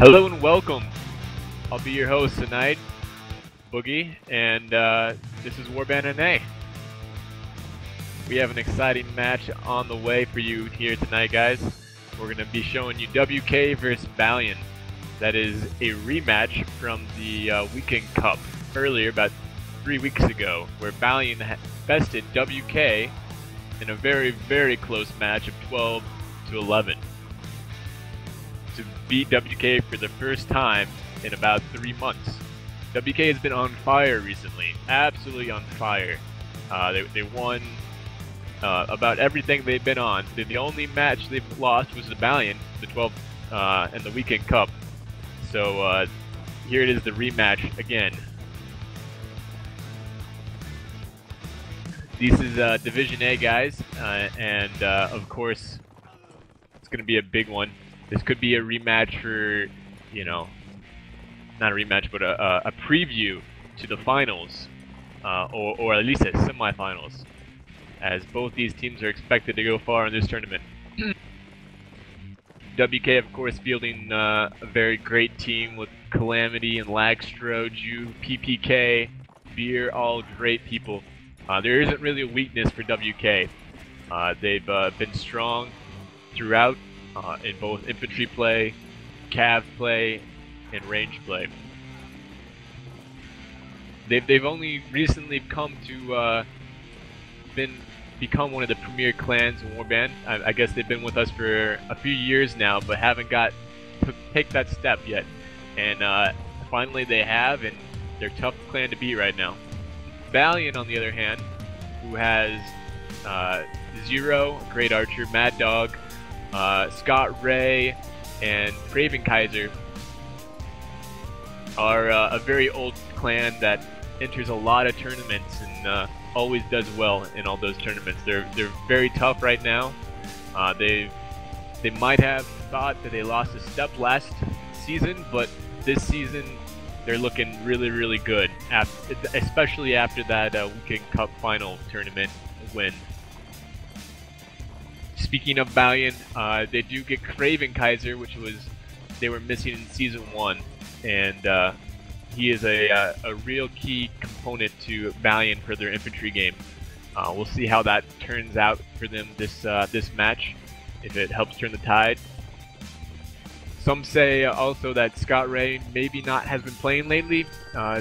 Hello and welcome. I'll be your host tonight, Boogie, and this is Warband NA. We have an exciting match on the way for you here tonight, guys. We're going to be showing you WK versus Balions. That is a rematch from the Weekend Cup earlier, about 3 weeks ago, where Balion bested WK in a very, very close match of 12-11. To beat WK for the first time in about 3 months. WK has been on fire recently, absolutely on fire. They won about everything they've been on. The only match they've lost was the Balion, the 12th and the Weekend Cup. So here it is, the rematch again. This is Division A, guys, and of course it's going to be a big one. This could be a rematch for, you know, not a rematch, but a preview to the finals, or at least a semifinals, as both these teams are expected to go far in this tournament. WK, of course, fielding a very great team with Calamity and Lagstro, Ju, PPK, Beer, all great people. There isn't really a weakness for WK. They've been strong throughout. In both infantry play, cav play, and range play. They've only recently come to become one of the premier clans in Warband. I guess they've been with us for a few years now, but haven't got to take that step yet. And finally they have, and they're a tough clan to beat right now. Balion, on the other hand, who has Zero, great archer, Mad Dog, Scott Ray, and Craven Kaiser are a very old clan that enters a lot of tournaments and always does well in all those tournaments. They're very tough right now. They might have thought that they lost a step last season, but this season they're looking really, really good, especially after that Weekend Cup final tournament win. Speaking of Balion, they do get Craven Kaiser, which they were missing in Season 1, and he is a real key component to Balion for their infantry game. We'll see how that turns out for them this match, if it helps turn the tide. Some say also that Scott Ray maybe has been playing lately,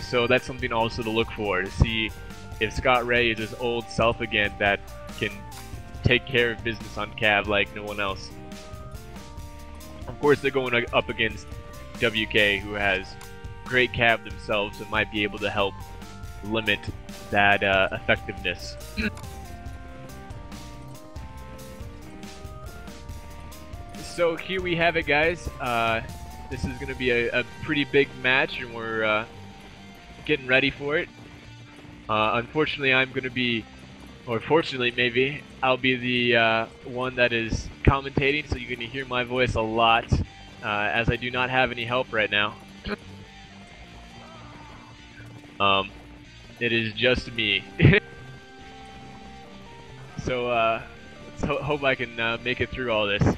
so that's something also to look for, to see if Scott Ray is his old self again that can take care of business on cav like no one else. Of course, they're going up against WK, who has great cav themselves and might be able to help limit that effectiveness. So here we have it, guys. This is going to be a pretty big match, and we're getting ready for it. Unfortunately, I'm going to be, or fortunately maybe, I'll be the one that is commentating, so you're going to hear my voice a lot, as I do not have any help right now. It is just me. So let's hope I can make it through all this.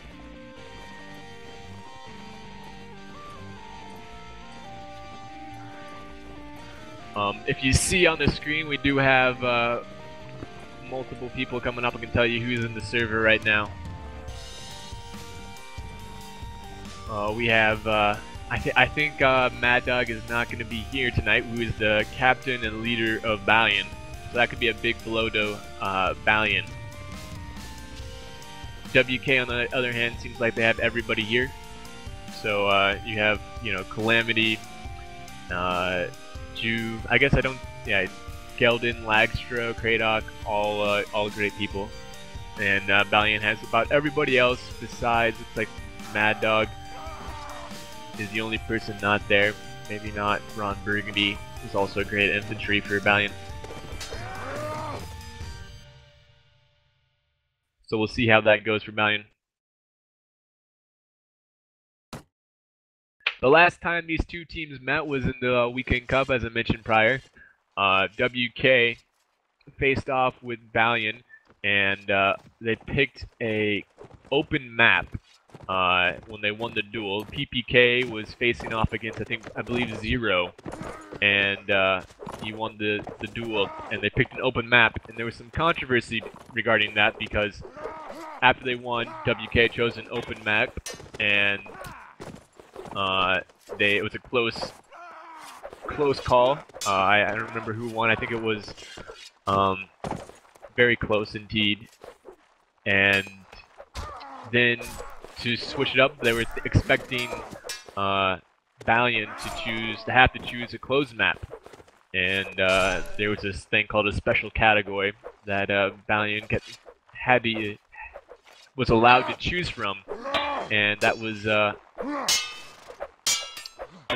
If you see on the screen, we do have multiple people coming up. I can tell you who's in the server right now. We have, I think Mad Dog is not going to be here tonight, who is the captain and leader of Balion. So that could be a big blow to Balion. WK, on the other hand, seems like they have everybody here. So you have, Calamity, Ju, I guess I don't, yeah, Geldin, Lagstro, Kratok, all great people. And Balion has about everybody else besides, it's like Mad Dog is the only person not there. Maybe not Ron Burgundy, who's also a great infantry for Balion. So we'll see how that goes for Balion. The last time these two teams met was in the Weekend Cup, as I mentioned prior. WK faced off with Balion, and they picked a open map when they won the duel. PPK was facing off against, I believe, Zero, and he won the duel, and they picked an open map, and there was some controversy regarding that because after they won, WK chose an open map, and it was a close call. I don't remember who won. I think it was very close indeed. And then to switch it up, they were expecting Balion to have to choose a closed map. And there was this thing called a special category that Balion was allowed to choose from, and that was an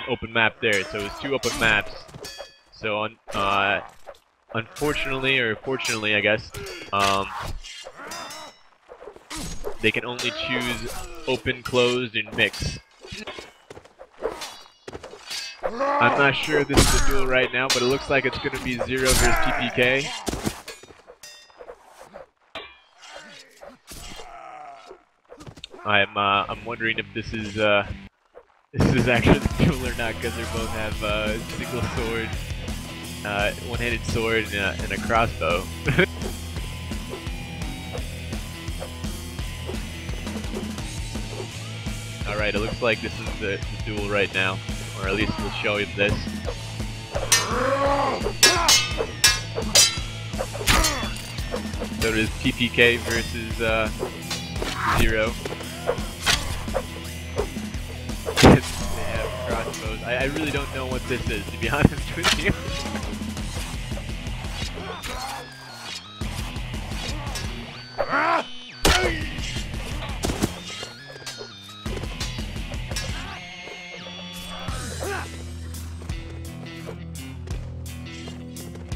open map there. So it was 2 open maps. So unfortunately, or fortunately, I guess, they can only choose open, closed, and mix. I'm not sure if this is a duel right now, but it looks like it's going to be Zero versus PPK. I'm wondering if this is actually the duel or not, because they both have a single sword, one-handed sword, and a crossbow. Alright, it looks like this is the duel right now, or at least we'll show you this. So it is PPK versus Zero. They have crossbows. I really don't know what this is, to be honest with you.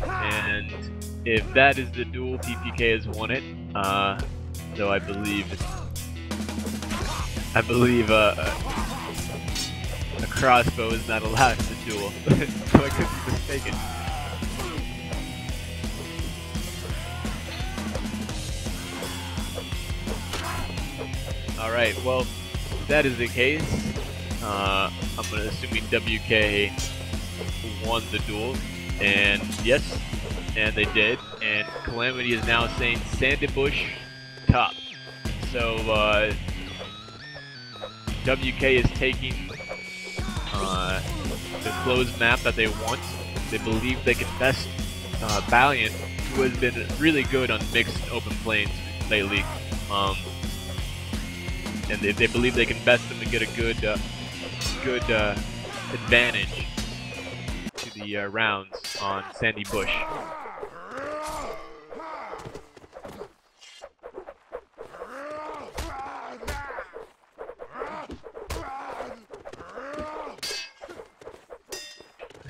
And if that is the duel, PPK has won it. So I believe a crossbow is not allowed in the duel. So I could be mistaken. Alright, well, if that is the case, I'm assuming WK won the duel. And yes, and they did. And Calamity is now saying Sandy Bush top. So WK is taking the closed map that they want. They believe they can best Balion, who has been really good on mixed and open planes lately. And they believe they can best them and get a good advantage to the rounds on Sandy Bush.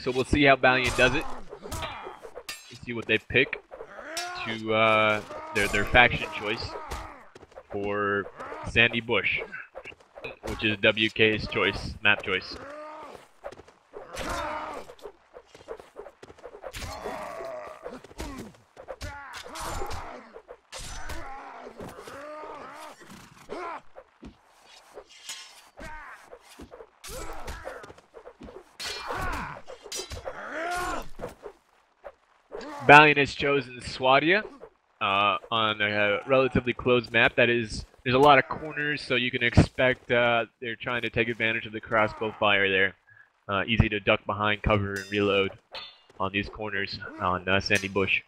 So we'll see how Balion does it. Let's see what they pick to their faction choice for Sandy Bush, which is WK's choice, map choice. Balion has chosen Swadia on a relatively closed map. That is, there's a lot of corners, so you can expect they're trying to take advantage of the crossbow fire there. Easy to duck behind, cover, and reload on these corners on Sandy Bush.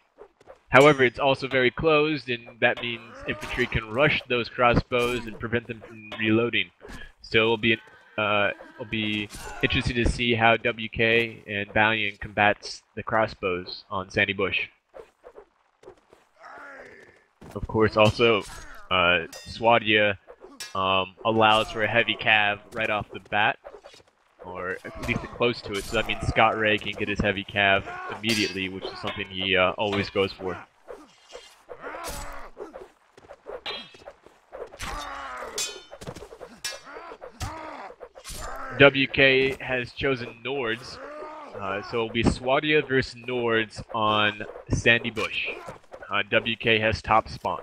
However, it's also very closed, and that means infantry can rush those crossbows and prevent them from reloading. So it'll be interesting to see how WK and Balion combats the crossbows on Sandy Bush. Of course, also Swadia allows for a heavy cav right off the bat, or at least close to it. So that means Scott Ray can get his heavy cav immediately, which is something he always goes for. WK has chosen Nords, so it'll be Swadia versus Nords on Sandy Bush. WK has top spawn.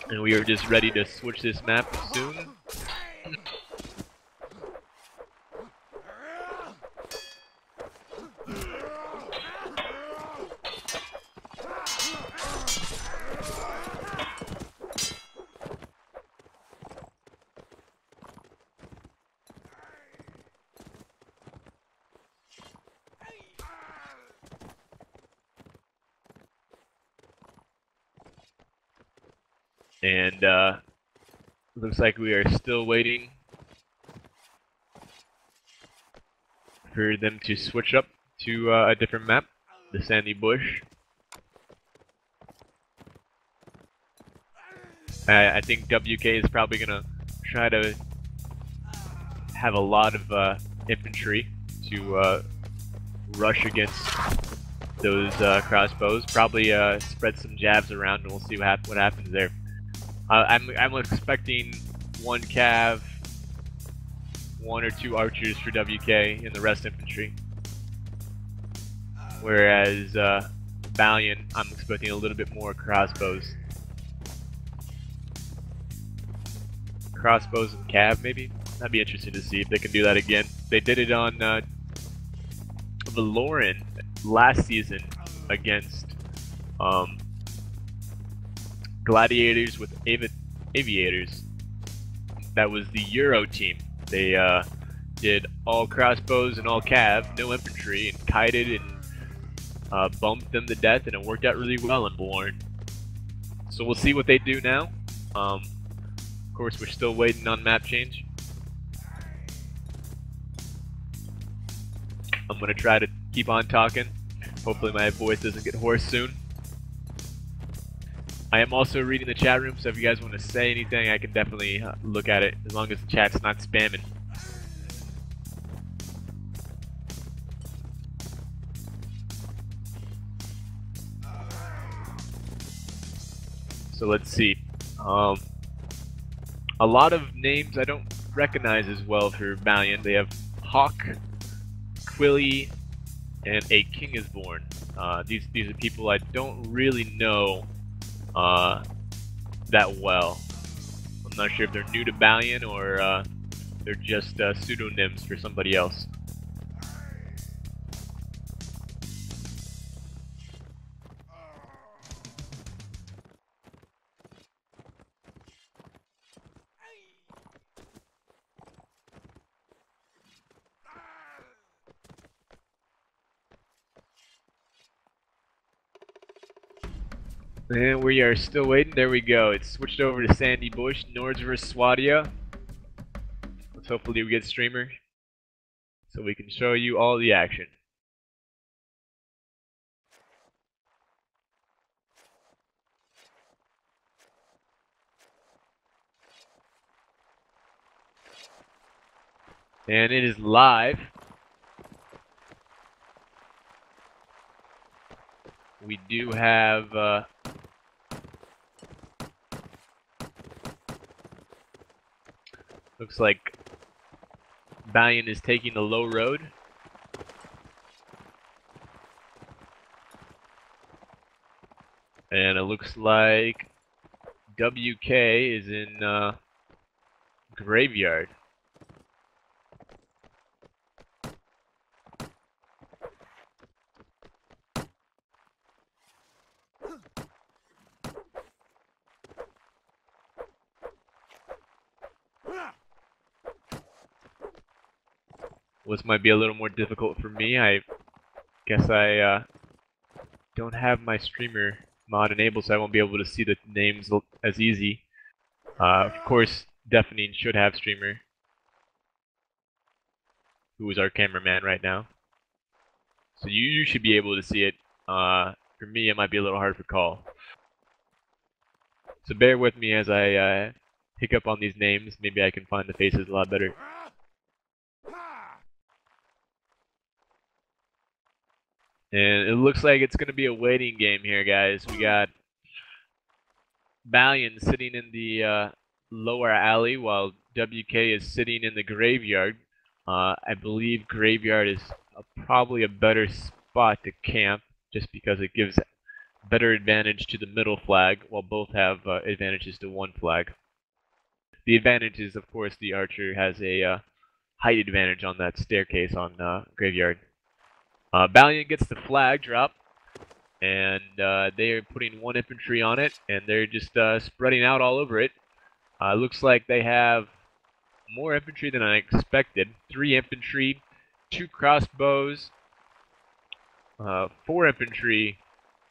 and we are just ready to switch this map soon. And looks like we are still waiting for them to switch up to a different map, the Sandy Bush. I think WK is probably gonna try to have a lot of infantry to rush against those crossbows. Probably spread some jabs around, and we'll see what happens there. I'm expecting 1 cav, 1 or 2 archers for WK, and the rest infantry. Whereas Balion, I'm expecting a little bit more crossbows. Crossbows and cav, maybe? That'd be interesting to see if they can do that again. They did it on Valoran last season against gladiators with aviators. That was the Euro team. They did all crossbows and all cav, no infantry, and kited and bumped them to death, and it worked out really well in Valoran. So we'll see what they do now. Of course, we're still waiting on map change. I'm gonna try to keep on talking. Hopefully my voice doesn't get hoarse soon. I am also reading the chat room, so if you guys want to say anything, I can definitely look at it, as long as the chat's not spamming. So let's see. A lot of names I don't recognize as well for Balion. They have Hawk, Quilly, and A King is Born. These are people I don't really know that well. I'm not sure if they're new to Balion or they're just pseudonyms for somebody else. And we are still waiting. There we go. It's switched over to Sandy Bush. Nords versus Swadia. Let's hopefully we get streamer so we can show you all the action. And it is live. We do have looks like Balion is taking the low road. And it looks like WK is in Graveyard. This might be a little more difficult for me. I guess I don't have my streamer mod enabled, so I won't be able to see the names as easy. Of course, Deafening should have streamer, who is our cameraman right now. So you should be able to see it. For me, it might be a little hard to call. So bear with me as I pick up on these names. Maybe I can find the faces a lot better. And it looks like it's going to be a waiting game here, guys. We got Balion sitting in the lower alley while WK is sitting in the graveyard. I believe graveyard is probably a better spot to camp just because it gives better advantage to the middle flag, while both have advantages to one flag. The advantage is, of course, the archer has a height advantage on that staircase on Graveyard. Balion gets the flag drop, and they are putting one infantry on it, and they're just spreading out all over it. Looks like they have more infantry than I expected. 3 infantry, 2 crossbows, 4 infantry,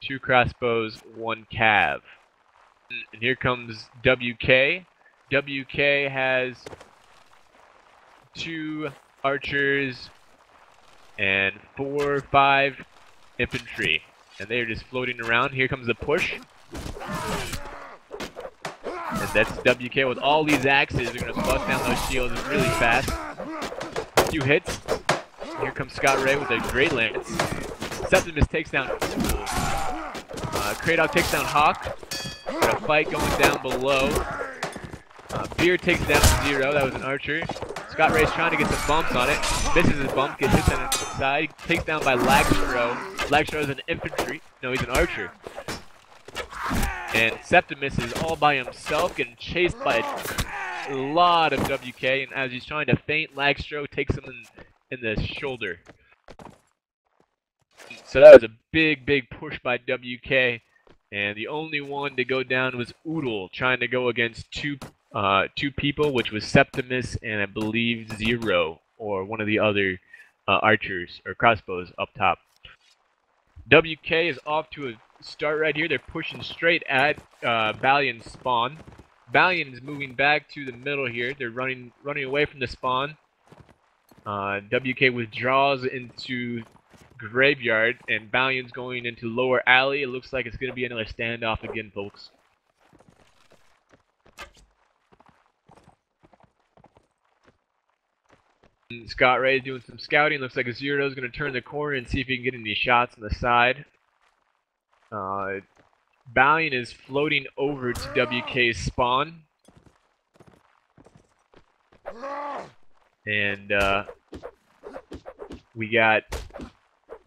2 crossbows, 1 cav. And here comes WK. WK has 2 archers and 4 or 5 infantry. And they're just floating around. Here comes the push. And that's WK with all these axes. They're going to bust down those shields really fast. A few hits. Here comes Scott Ray with a great lance. Septimus takes down Uhl. Kratok takes down Hawk. Got a fight going down below. Beer takes down Zero. That was an archer. Scott Ray's trying to get some bumps on it. Misses his bump. Gets hit on the side. Takes down by Lagstro. Lagstro is an infantry. No, he's an archer. And Septimus is all by himself, getting chased by a lot of WK. And as he's trying to feint, Lagstro takes him in the shoulder. So that was a big push by WK. And the only one to go down was Uhl, trying to go against two people, which was Septimus and I believe Zero, or one of the other archers or crossbows up top. WK is off to a start right here. They're pushing straight at Balion's spawn. Balion is moving back to the middle here. They're running away from the spawn. WK withdraws into Graveyard, and Balion's going into lower alley. It looks like it's going to be another standoff again, folks. And Scott Ray is doing some scouting. Looks like Zero's going to turn the corner and see if he can get any shots on the side. Balion is floating over to WK's spawn. And we got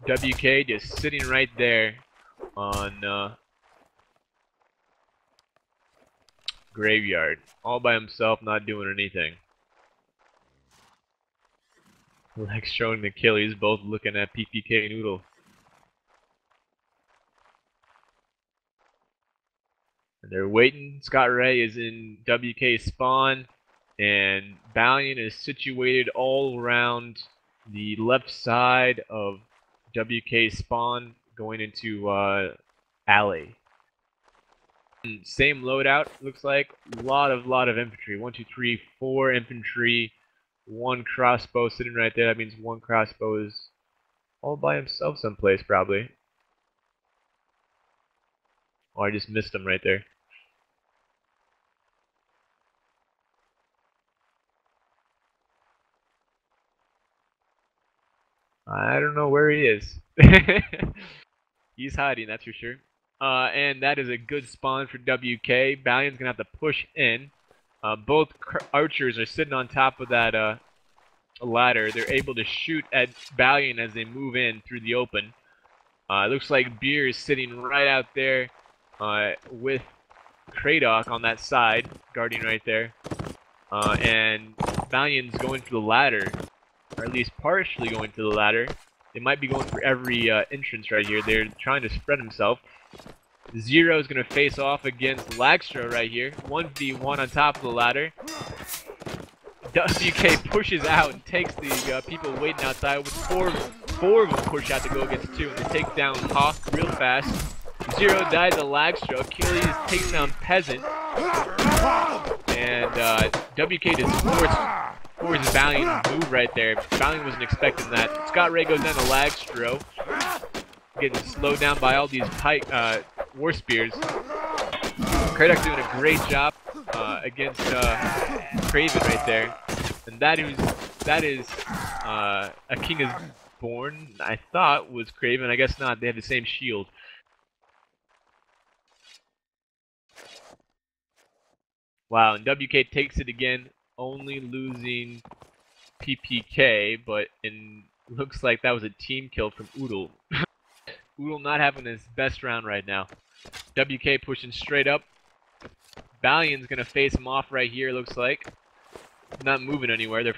WK just sitting right there on Graveyard, all by himself, not doing anything. Lex showing Achilles, both looking at PPK and Uhl. And they're waiting. Scott Ray is in WK's spawn, and Balion is situated all around the left side of WK's spawn, going into alley. And same loadout, looks like. Lot of infantry. 1, 2, 3, 4 infantry. 1 crossbow sitting right there. That means 1 crossbow is all by himself someplace, probably. Oh, I just missed him right there. I don't know where he is. He's hiding, that's for sure. And that is a good spawn for WK. Balion's gonna have to push in. Both archers are sitting on top of that ladder. They're able to shoot at Balion as they move in through the open. It looks like Beer is sitting right out there with Kratok on that side, guarding right there. And Balion's going to the ladder, or at least partially going to the ladder. They might be going for every entrance right here. They're trying to spread himself. Zero is going to face off against Lagstro right here. 1v1 on top of the ladder. WK pushes out and takes the people waiting outside. With four of them push out to go against 2. And they take down Hawk real fast. Zero dies to Lagstro. Achilles takes down Peasant. And WK just forces Balion to move right there. Balion wasn't expecting that. Scott Ray goes down to Lagstro. Getting slowed down by all these war spears. Kratok doing a great job against Craven right there. And that is a King is Born, I thought was Craven. I guess not. They have the same shield. Wow, and WK takes it again, only losing PPK, but looks like that was a team kill from Uhl. Oodle not having his best round right now. WK pushing straight up. Balions gonna face him off right here, looks like. Not moving anywhere. They're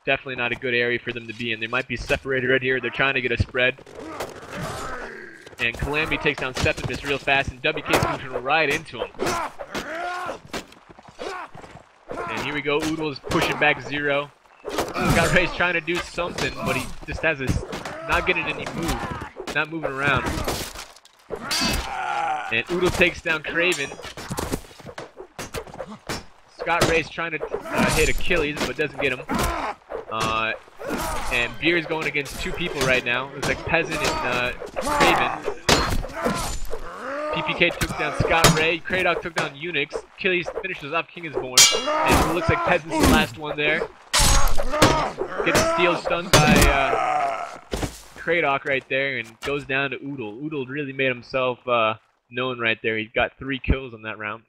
definitely not a good area for them to be in. They might be separated right here. They're trying to get a spread. And Calamity takes down Septimus real fast, and WK's moving right into him. And here we go. Oodle's pushing back Zero. Scott Ray's trying to do something, but he just has this, not getting any move. Not moving around. And Oodle takes down Craven. Scott Ray's trying to hit Achilles, but doesn't get him. And Beer's going against two people right now. Looks like Peasant and Craven. PPK took down Scott Ray. Kratok took down UNAC. Achilles finishes off King is Born. And it looks like Peasant's the last one there. Gets steel stunned by Kratok right there and goes down to Oodle. Oodle really made himself known right there. He got 3 kills on that round.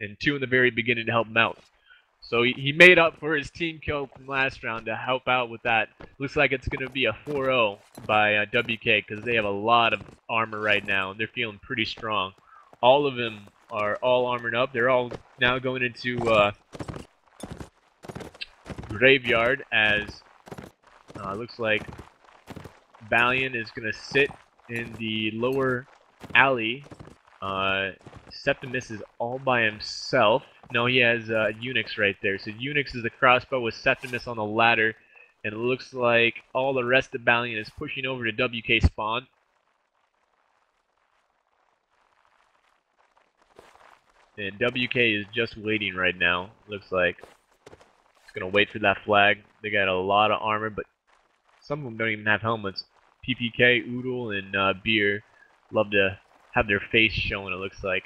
And 2 in the very beginning to help him out. So he made up for his team kill from last round to help out with that. Looks like it's going to be a 4-0 by WK because they have a lot of armor right now. And they're feeling pretty strong. All of them are all armored up. They're all now going into Graveyard as looks like Balion is going to sit in the lower alley. Septimus is all by himself. No, he has UNAC right there. So UNAC is the crossbow with Septimus on the ladder. And it looks like all the rest of Balion is pushing over to WK spawn. And WK is just waiting right now. Looks like it's going to wait for that flag. They got a lot of armor, but some of them don't even have helmets. PPK, Oodle, and Beer love to have their face shown, it looks like.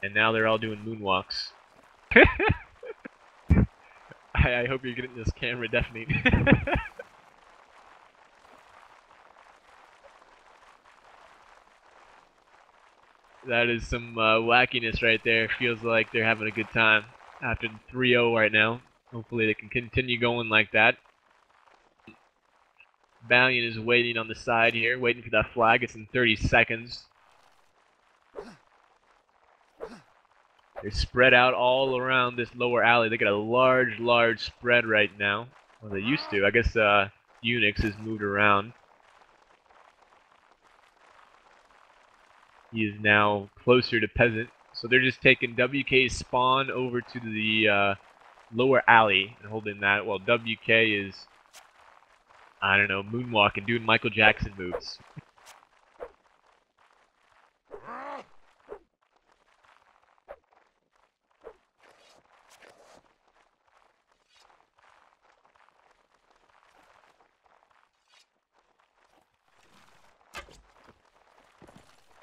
And now they're all doing moonwalks. I hope you're getting this camera deafening. That is some wackiness right there. Feels like they're having a good time after 3-0 right now. Hopefully they can continue going like that. Balion is waiting on the side here, waiting for that flag. It's in 30 seconds. They're spread out all around this lower alley. They got a large spread right now. Well, they used to. I guess UNAC has moved around. He is now closer to Peasant. So they're just taking WK's spawn over to the lower alley and holding that while WK is, I don't know, moonwalking, doing Michael Jackson moves.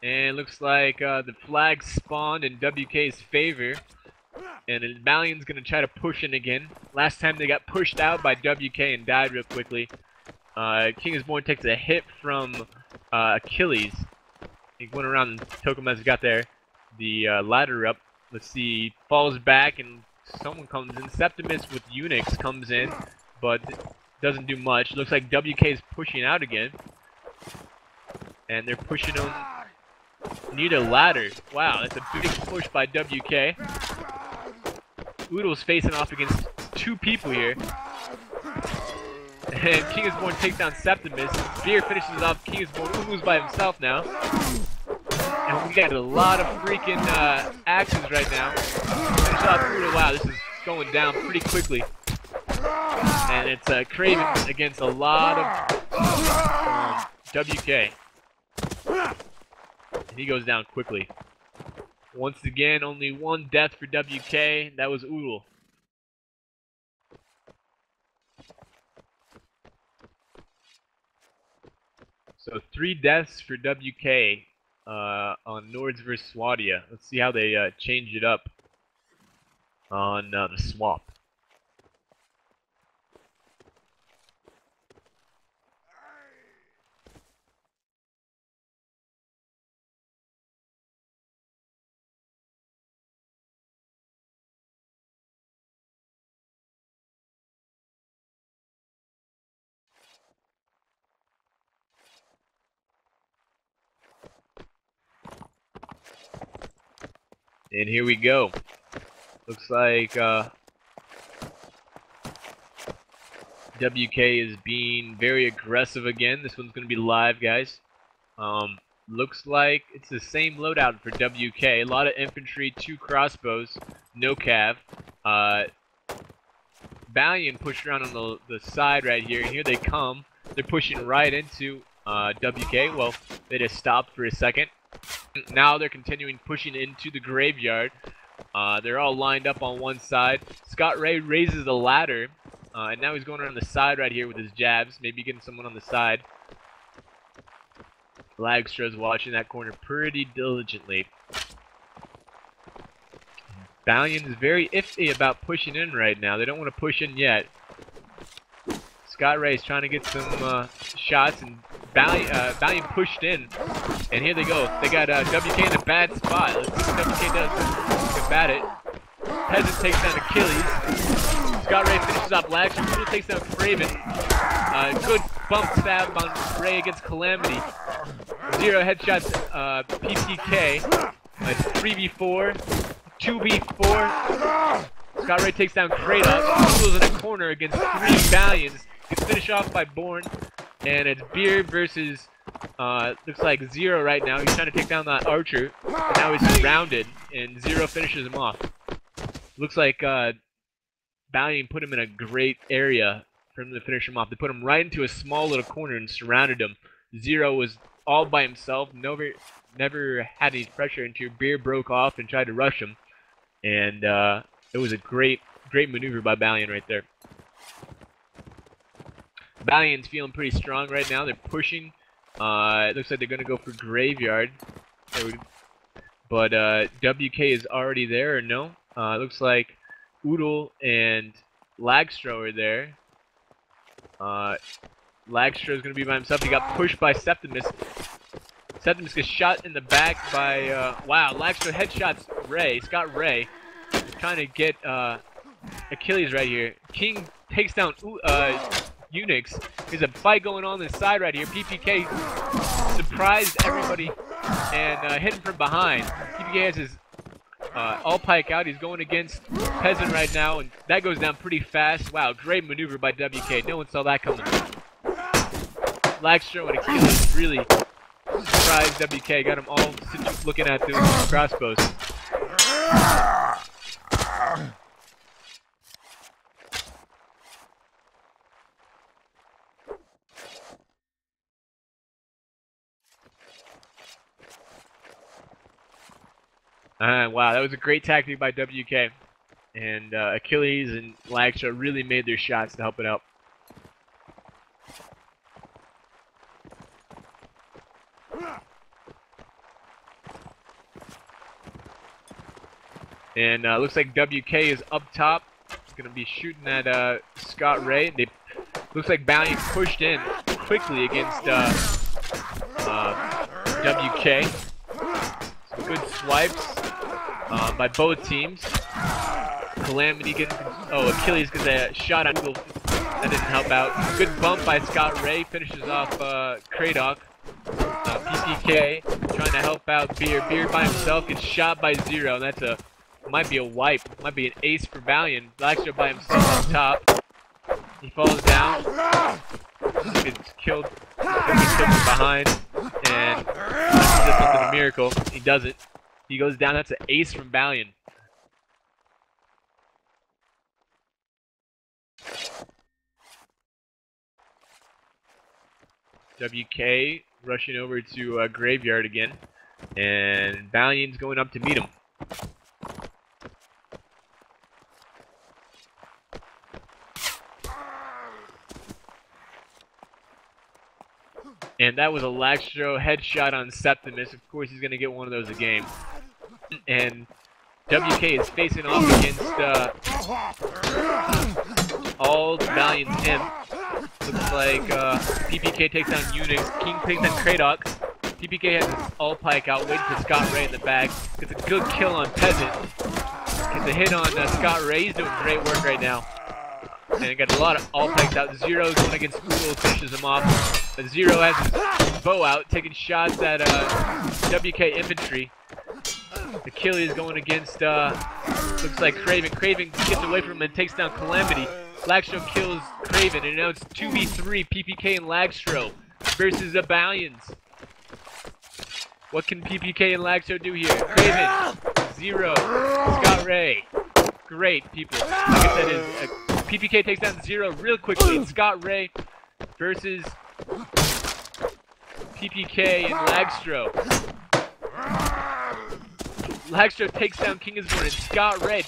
And it looks like the flag spawned in WK's favor. And Balion's going to try to push in again. Last time they got pushed out by WK and died real quickly. King is Born takes a hit from Achilles. He went around and took him as he got there. The ladder up. Let's see. Falls back and someone comes in. Septimus with UNAC comes in, but doesn't do much. Looks like WK is pushing out again. And they're pushing him near the ladder. Wow, that's a big push by WK. Oodle's facing off against 2 people here. And King is Born takes down Septimus. Beer finishes off King is Born. Oodle's by himself now. And we got a lot of freaking actions right now. Finish off Oodle. Wow, this is going down pretty quickly. And it's Craven against a lot of WK. And he goes down quickly. Once again, only 1 death for WK. That was Oodle. So 3 deaths for WK on Nords vs Swadia. Let's see how they change it up on the swap. And here we go. Looks like WK is being very aggressive again. This one's going to be live, guys. Looks like it's the same loadout for WK. A lot of infantry, 2 crossbows, no cav. Balion pushed around on the side right here, and here they come. They're pushing right into WK. Well, they just stopped for a second. Now they're continuing pushing into the graveyard. They're all lined up on one side. Scott Ray raises the ladder, and now he's going around the side right here with his jabs, maybe getting someone on the side. Lagstro's watching that corner pretty diligently. Balion is very iffy about pushing in right now. They don't want to push in yet. Scott Ray's trying to get some shots, and Balion pushed in. And here they go. They got WK in a bad spot. Let's see what WK does. Combat it. Peasant takes down Achilles. Scott Ray finishes off Lagstro. Udo takes down Craven. Good bump stab on Ray against Calamity. 0 headshots, PPK. 3v4. 2v4. Scott Ray takes down Kratos. Udo's in a corner against 3 Balions. Gets finished off by Born. And it's Beer versus, looks like 0 right now. He's trying to take down that archer. And now he's surrounded. And 0 finishes him off. Looks like Balion put him in a great area for him to finish him off. They put him right into a small little corner and surrounded him. 0 was all by himself. Never had any pressure until Beer broke off and tried to rush him. And it was a great maneuver by Balion right there. Balion's feeling pretty strong right now. They're pushing. It looks like they're going to go for Graveyard. But WK is already there, or no? It looks like Oodle and Lagstro are there. Lagstro is going to be by himself. He got pushed by Septimus. Septimus gets shot in the back by, wow, Lagstro headshots Ray, Scott Ray. Trying to get Achilles right here. King takes down UNAC. There's a fight going on this side right here. PPK surprised everybody and hit him from behind. PPK has his all pike out. He's going against Peasant right now, and that goes down pretty fast. Wow, great maneuver by WK. No one saw that coming. Lagstro and Achilles really surprised WK. Got them all looking at those crossbows. Wow, that was a great tactic by WK. And Achilles and Lagstro really made their shots to help it out. And looks like WK is up top. He's going to be shooting at Scott Ray. Looks like Balion pushed in quickly against WK. Some good swipes by both teams. Calamity gets, Achilles gets a shot on Google. That didn't help out. Good bump by Scott Ray. Finishes off Kratok. PPK trying to help out Beer. Beer by himself gets shot by 0. That's might be a wipe. Might be an ace for Balion. Lagstro by himself on top. He falls down. Gets killed. Gets killed from behind. And does something a miracle. He doesn't. He goes down. That's an ace from Balion. WK rushing over to Graveyard again. And Balion's going up to meet him. And that was a Lagstro headshot on Septimus. Of course, he's going to get one of those a game. And WK is facing off against all the Balion's imp. Looks like PPK takes down UNAC. King takes down Kratok. PPK has his all pike out, waiting for Scott Ray in the back. Gets a good kill on Peasant. Gets a hit on Scott Ray. He's doing great work right now. And got a lot of all pikes out. 0 going against Oodle, finishes him off. But 0 has his bow out, taking shots at WK infantry. Achilles going against, looks like Craven. Craven gets away from him and takes down Calamity. Lagstro kills Craven, and now it's 2v3, PPK and Lagstro versus the Balions. What can PPK and Lagstro do here? Craven, 0. Scott Ray, great people. Like I said, PPK takes down 0 real quickly. Scott Ray versus PPK and Lagstro. Lagstro takes down Kingisborn and Scott Ray.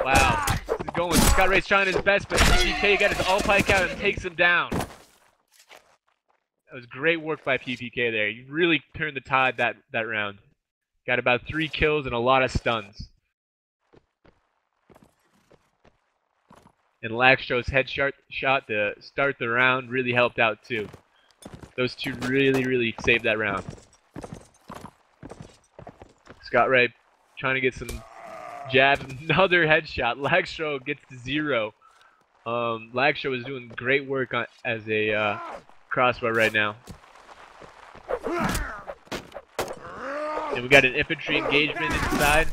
Wow, this is going. Scott Ray's trying his best, but PPK got his all-pike out and takes him down. That was great work by PPK there. You really turned the tide that round. Got about 3 kills and a lot of stuns. And Lagstro's shot to start the round really helped out too. Those two really saved that round. Scott Ray trying to get some jabs. Another headshot. Lagstro gets to 0. Lagstro is doing great work as a crossbar right now. And we got an infantry engagement inside.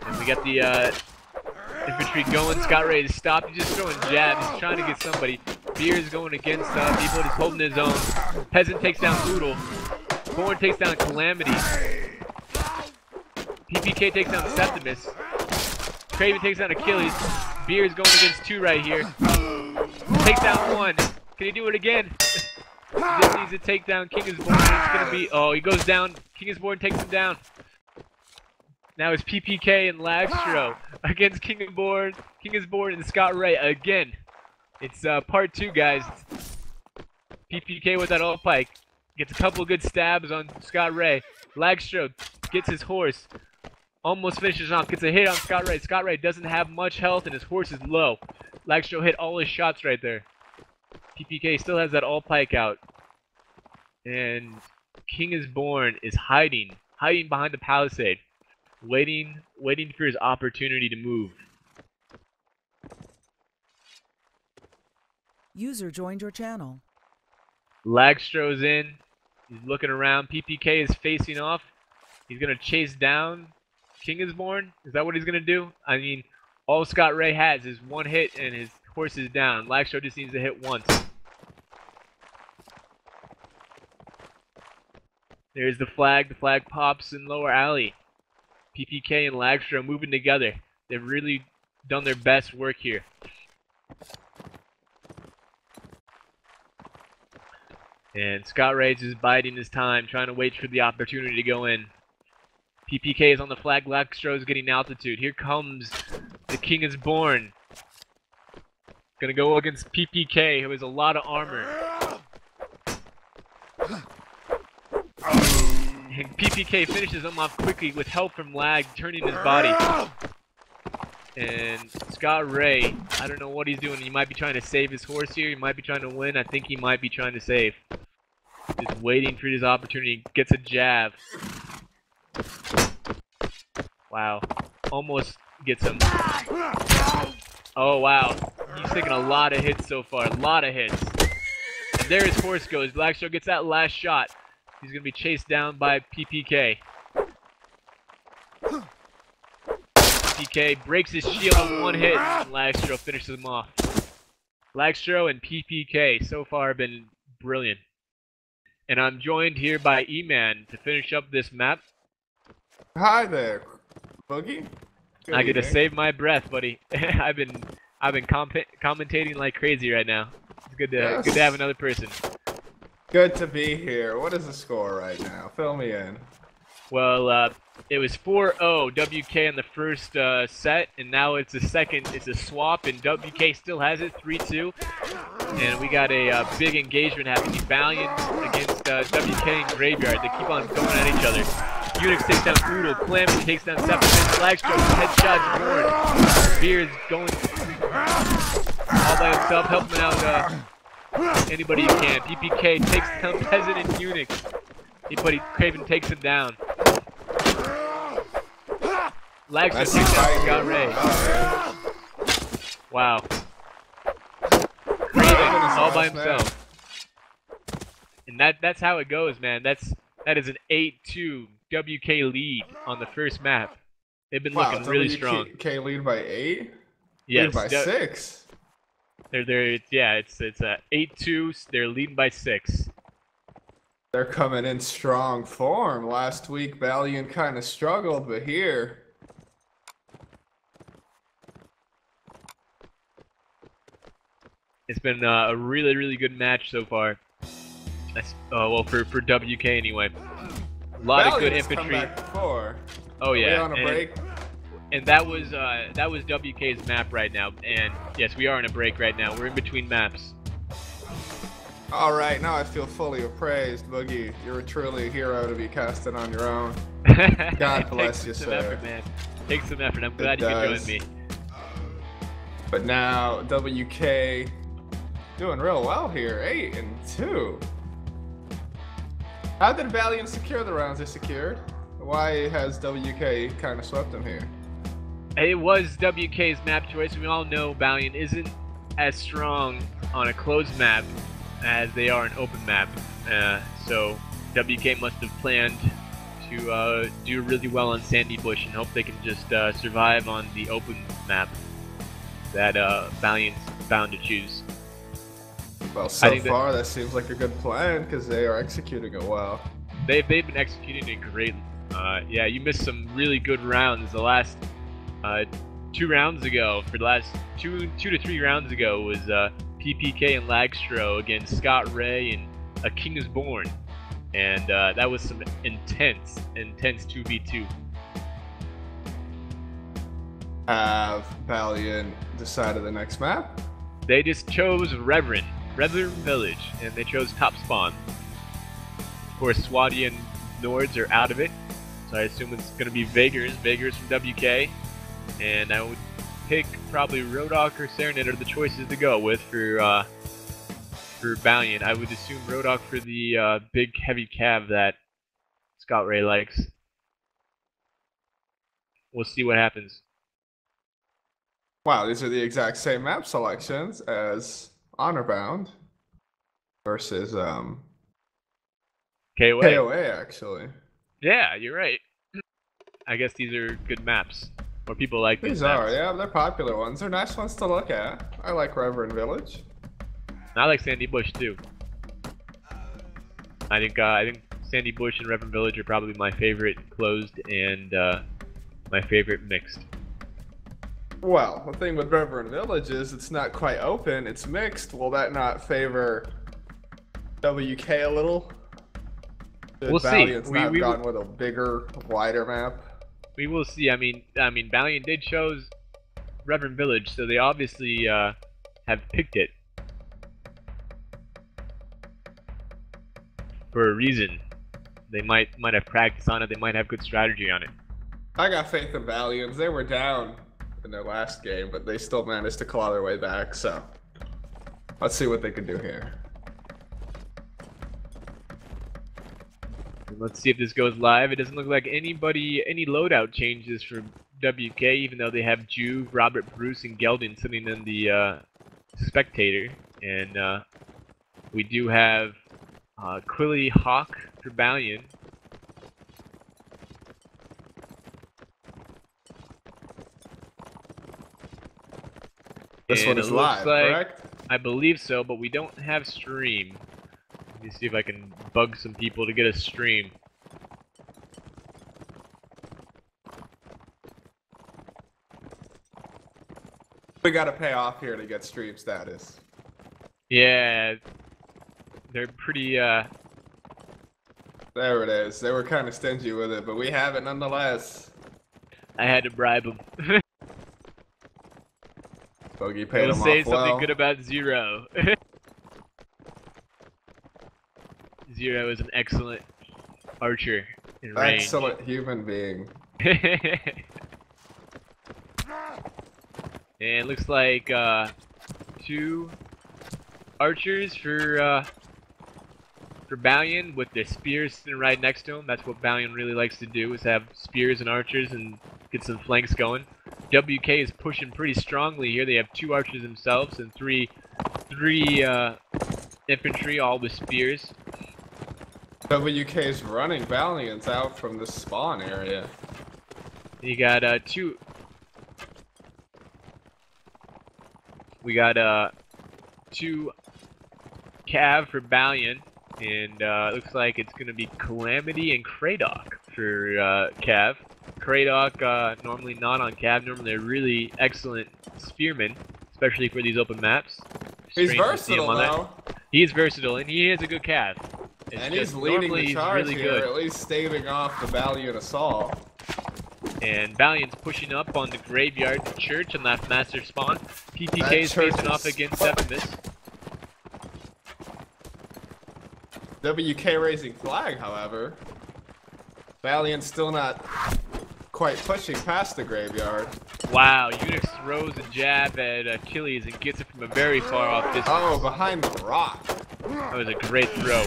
And we got the infantry going. Scott Ray is stopped. He's just throwing jabs. He's trying to get somebody. Beer is going against people. He's holding his own. Peasant takes down Oodle. Born takes down Calamity. PPK takes down Septimus. Craven takes down Achilles. Beer is going against 2 right here. Takes down 1. Can he do it again? He just needs to take down Kingisborn. It's gonna be. Oh, he goes down. Kingisborn takes him down. Now it's PPK and Lagstro against Kingisborn and Scott Ray again. It's part 2, guys. PPK with that all-pike. Gets a couple good stabs on Scott Ray. Lagstro gets his horse. Almost finishes off. Gets a hit on Scott Ray. Scott Ray doesn't have much health and his horse is low. Lagstro hit all his shots right there. PPK still has that all-pike out. And Kingisborn is hiding behind the palisade. Waiting for his opportunity to move. User joined your channel. Lagstro's in. He's looking around. PPK is facing off. He's going to chase down Kingisborn. Is that what he's going to do? I mean, all Scott Ray has is 1 hit and his horse is down. Lagstro just needs to hit once. There's the flag. The flag pops in lower alley. PPK and Lagstro moving together. They've really done their best work here. And Scott Ray is biding his time, trying to wait for the opportunity to go in. PPK is on the flag. Lagstro is getting altitude. Here comes the Kingisborn. Gonna go against PPK, who has a lot of armor. And PPK finishes him off quickly with help from Lag, turning his body. And Scott Ray, I don't know what he's doing. He might be trying to save his horse here. He might be trying to win. I think he might be trying to save. Just waiting for his opportunity. Gets a jab. Wow. Almost gets him. Oh, wow. He's taking a lot of hits so far. A lot of hits. And there his horse goes. Lagstro gets that last shot. He's going to be chased down by PPK. PPK breaks his shield on 1 hit, and Lagstro finishes him off. Lagstro and PPK so far have been brilliant. And I'm joined here by E-Man to finish up this map. Hi there, Boogie. I get to save my breath, buddy. I've been commentating like crazy right now. It's good to have another person. Good to be here. What is the score right now? Fill me in. Well, it was 4-0 WK in the first set, and now it's the second. It's a swap, and WK still has it 3-2. And we got a big engagement happening. Balions against WK and Graveyard. They keep on going at each other. UNAC takes down Oodle. Calamity takes down Septimus. Lagstro headshots Born. Beard's going all by himself, helping out anybody he can. PPK takes down Peasant and UNAC. But Craven takes him down. Lagstro takes down Scott Ray. Wow. Craven all by himself. And that's how it goes, man. That is an 8-2 WK lead on the first map. They've been looking really strong. WK lead by 8? Yes. Lead by 6? It's 8-2. They're leading by 6. They're coming in strong form. Last week, Balion kind of struggled, but here... It's been a really, really good match so far. Well, for WK anyway. A lot of good infantry. Come back before. Oh yeah. Are we on a break? And that was WK's map right now. And yes, we are in a break right now. We're in between maps. All right, now I feel fully appraised, Boogie. You're truly a hero to be casting on your own. God bless you, sir. Effort, man. Takes some effort. I'm glad you could join me. But now WK doing real well here, 8-2. How did Balions secure the rounds they secured? Why has WK kind of swept them here? It was WK's map choice. We all know Balion isn't as strong on a closed map as they are an open map. So WK must have planned to do really well on Sandy Bush and hope they can just survive on the open map that Balion's bound to choose. Well, so far that seems like a good plan because they are executing it well. They've been executing it greatly. Yeah, you missed some really good rounds. The last 2 rounds ago, for the last two to 3 rounds ago, was PPK and Lagstro against Scott Ray and A King is Born, and that was some intense 2v2. Have Balion decided the next map? They just chose Reverend Village, and they chose top spawn. Of course, Swati and Nords are out of it, so I assume it's going to be Vagers from WK, and I would pick probably Rodok or Serenade are the choices to go with for Balion. I would assume Rodok for the big heavy cav that Scott Ray likes. We'll see what happens. Wow, these are the exact same map selections as Honorbound versus KOA actually. Yeah, you're right. I guess these are good maps. Or people like these maps. Yeah, they're popular ones. They're nice ones to look at. I like Reverend Village. I like Sandy Bush too. I think Sandy Bush and Reverend Village are probably my favorite closed and my favorite mixed. Well, the thing with Reverend Village is it's not quite open, it's mixed. Will that not favor WK a little? We'll see. Balions not gone with a bigger, wider map? We will see. I mean, Balion did chose Reverend Village, so they obviously have picked it for a reason. They might have practiced on it. They might have good strategy on it. I got faith in Balions. They were down in their last game, but they still managed to claw their way back. So let's see what they can do here. Let's see if this goes live. It doesn't look like any loadout changes for WK, even though they have Juve, Robert Bruce, and Geldin sitting in the spectator. And we do have Quilly Hawk for Balion. This one is live, correct? I believe so, but we don't have stream. Let me see if I can bug some people to get a stream. We gotta pay off here to get stream status. Yeah, they're pretty, There it is. They were kind of stingy with it, but we have it nonetheless. I had to bribe them. Bogey paid him off well. Say something good about Zero. Zero is an excellent archer in range. Excellent human being. And it looks like 2 archers for Balion with their spears sitting right next to them. That's what Balion really likes to do, is have spears and archers and get some flanks going. WK is pushing pretty strongly here. They have 2 archers themselves and three infantry, all with spears. WK's running Valiants out from the spawn area. You got two. We got two Cav for Balion, and looks like it's gonna be Calamity and Kradoc for Cav. Kradoc normally not on Cav. Normally a really excellent spearman, especially for these open maps. He's Strange to see him versatile on that. though. He is versatile, and he is a good Cav. It's And just he's leading normally the charge really here, good. at least staving off the Valiant assault. And Balion's pushing up on the graveyard, the church, and that master spawn. PPK is church facing is off against Septimus. WK raising flag, however. Valiant's still not quite pushing past the graveyard. Wow, UNAC throws a jab at Achilles and gets it from a very far off distance. Oh, behind the rock. That was a great throw.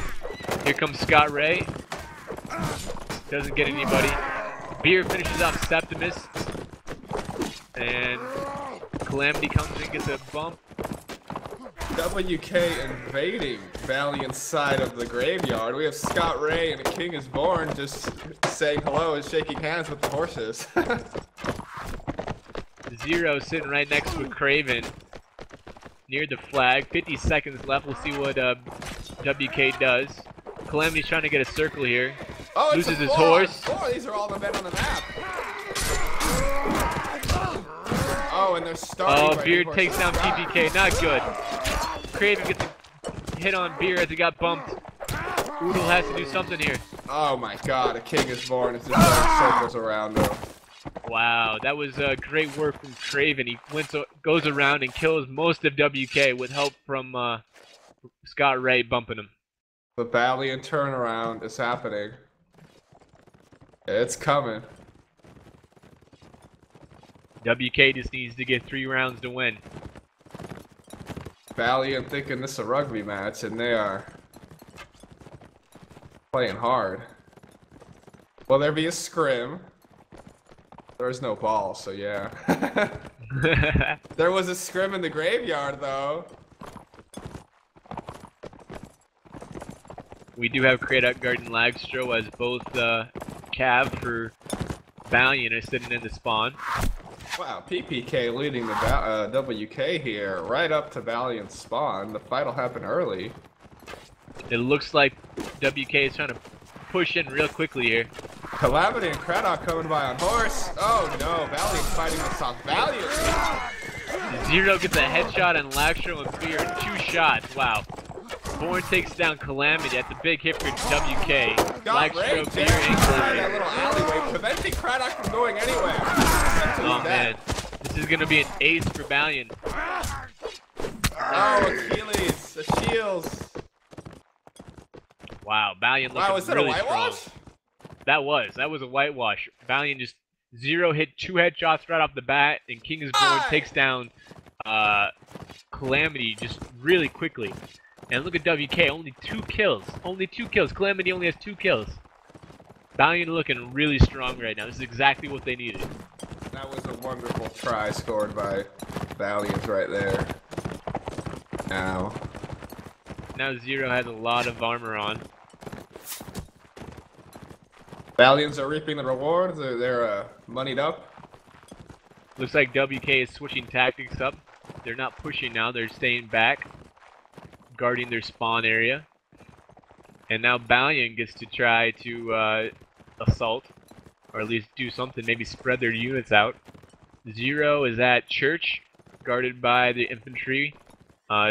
Here comes Scott Ray. Doesn't get anybody. Beer finishes off Septimus. And Calamity comes in, gets a bump. WK invading Valiant's side of the graveyard. We have Scott Ray and a King is Born just saying hello and shaking hands with the horses. Zero sitting right next to Craven. Near the flag. 50 seconds left. We'll see what WK does. Calamity's trying to get a circle here. Oh, it's loses a his four. horse. Four. These are all the men on the map. Oh, and they're starting. Oh, Beard takes down PPK. Not good. Craven gets a hit on Beer as he got bumped. Oodle has to do something here. Oh my god, a King is Born is just running circles around him. Wow, that was great work from Craven. He goes around and kills most of WK with help from Scott Ray bumping him. The Valiant turnaround is happening. It's coming. WK just needs to get 3 rounds to win. Valiant thinking this is a rugby match, and they are playing hard. Will there be a scrim? There's no ball, so yeah. There was a scrim in the graveyard, though. We do have Kradoc Garden Lagstro as both Cav for Valiant are sitting in the spawn. Wow, PPK leading the WK here, right up to Valiant's spawn. The fight will happen early. It looks like WK is trying to push in real quickly here. Calamity and Kradoc coming by on horse. Oh no, Valiant's fighting this off. Valiant! Zero gets a headshot on Lagstro and Beer in 2 shots. Wow. Born takes down Calamity. That's a big hit for WK. Lagstro, Beer, and Calamity. That little alleyway, preventing Kradoc from going anywhere. Oh man, this is gonna be an ace for Balion. Oh, Achilles, Achilles. Wow, Balion looking Wow, is that really a whitewash? strong. That was a whitewash. Balion just 0 hit 2 headshots right off the bat, and King is Born takes down Calamity just really quickly. And look at WK, only 2 kills. Only 2 kills. Calamity only has 2 kills. Balion looking really strong right now. This is exactly what they needed. That was a wonderful try scored by Valiant right there. Now Zero has a lot of armor on. Valiants are reaping the rewards. They're moneyed up. Looks like WK is switching tactics up. They're not pushing now. They're staying back, guarding their spawn area. And now Balion gets to try to assault, or at least do something, maybe spread their units out. Zero is at church, guarded by the infantry.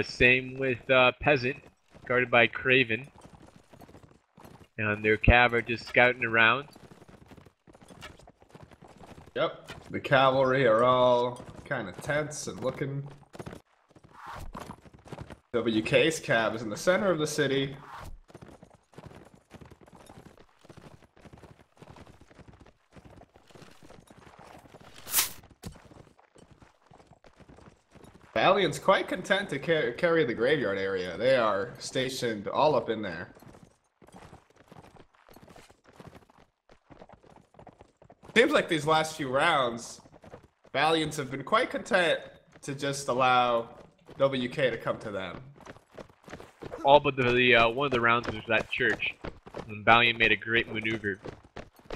Same with Peasant, guarded by Craven. And their cav are just scouting around. Yep, the cavalry are all kind of tense and looking. WK's cav is in the center of the city. Baliant's quite content to carry the graveyard area. They are stationed all up in there. Seems like these last few rounds, Valiants have been quite content to just allow WK to come to them. All but the one of the rounds was that church. And Balion made a great maneuver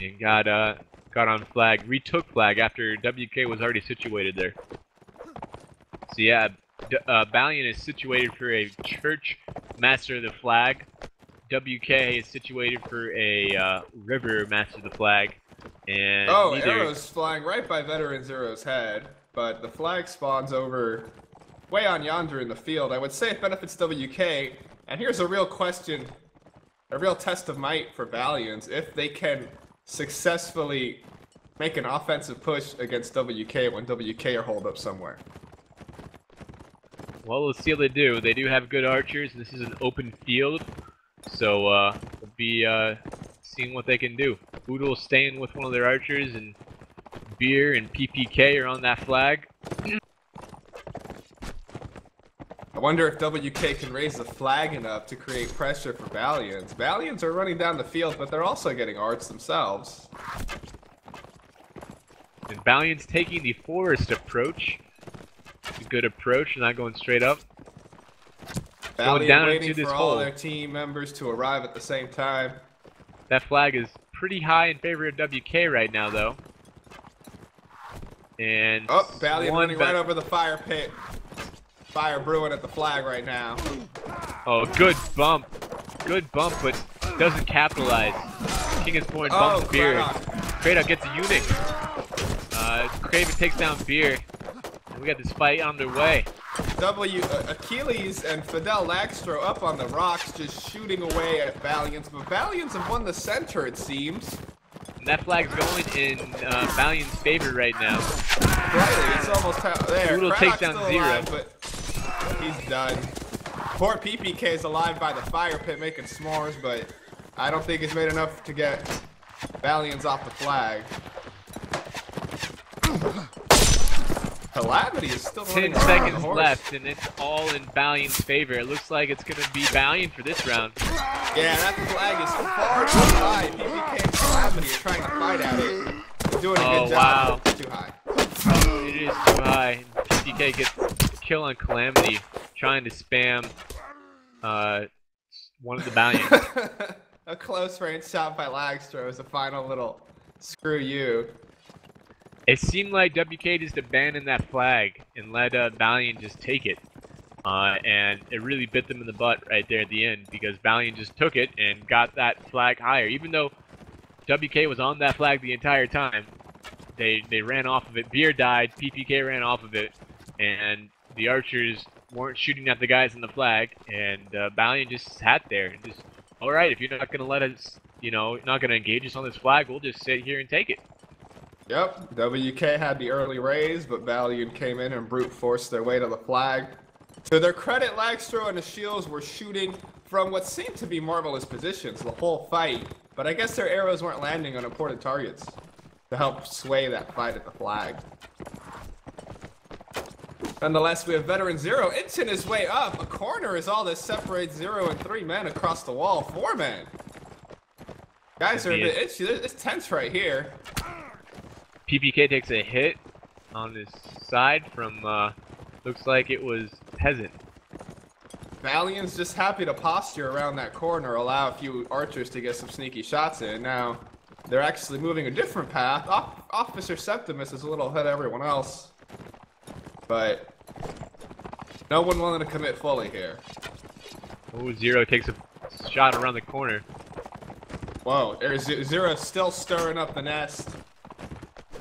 and got on flag, retook flag after WK was already situated there. So yeah, Balion is situated for a church master of the flag. WK is situated for a river master of the flag. And arrows flying right by Veteran Zero's head, but the flag spawns over way on yonder in the field. I would say it benefits WK, and here's a real question, a real test of might for Balions, if they can successfully make an offensive push against WK when WK are holed up somewhere. Well, let's see how they do. They do have good archers. This is an open field, so we'll be seeing what they can do. Boodle staying with one of their archers, and Beer and PPK are on that flag. I wonder if WK can raise the flag enough to create pressure for Balions. Balions are running down the field, but they're also getting arts themselves. And Balion's taking the forest approach. A good approach, not going straight up. Going down waiting into this for all hole. their team members to arrive at the same time. That flag is pretty high in favor of WK right now, though. And Balion running right over the fire pit. Fire brewing at the flag right now. Oh, good bump. Good bump, but doesn't capitalize. King is born bumps Beer. Kratok gets a Eunuch. Craven takes down Beer. And we got this fight on their way. Achilles and Fidel Lagstro up on the rocks, just shooting away at Balions, but Balions have won the center, it seems. And that flag's going in Balion's favor right now. Right, it's almost there. Boodle takes down Zero. Alive, but he's done. Poor PPK is alive by the fire pit making s'mores, but I don't think he's made enough to get Balions off the flag. Calamity is still 10 seconds left, and it's all in Balion's favor. It looks like it's going to be Balion for this round. Yeah, that flag is far too high. PPK and Calamity are trying to fight at it. They're doing a good job. Wow. It's too high. It is too high. PPK gets a kill on Calamity, trying to spam one of the Balions. A close range shot by Lagstro is a final little screw you. It seemed like WK just abandoned that flag and let Balion just take it. And it really bit them in the butt right there at the end, because Balion just took it and got that flag higher. Even though WK was on that flag the entire time, they ran off of it. Beer died, PPK ran off of it, and the archers weren't shooting at the guys on the flag, and Balion just sat there and just, alright, if you're not going to let us, not going to engage us on this flag, we'll just sit here and take it. Yep, WK had the early raise, but Balion came in and brute forced their way to the flag. To their credit, Lagstro and the Shields were shooting from what seemed to be marvelous positions the whole fight, but I guess their arrows weren't landing on important targets to help sway that fight at the flag. Nonetheless, we have Veteran Zero inching his way up. A corner is all that separates Zero and 3 men across the wall. 4 men. Guys are a bit itchy. It's tense right here. PPK takes a hit on his side from, looks like it was Peasant. Balion's just happy to posture around that corner, allow a few archers to get some sneaky shots in. Now, they're actually moving a different path. Officer Septimus is a little ahead of everyone else. But no one willing to commit fully here. Oh, Zero takes a shot around the corner. Whoa, Zero still stirring up the nest.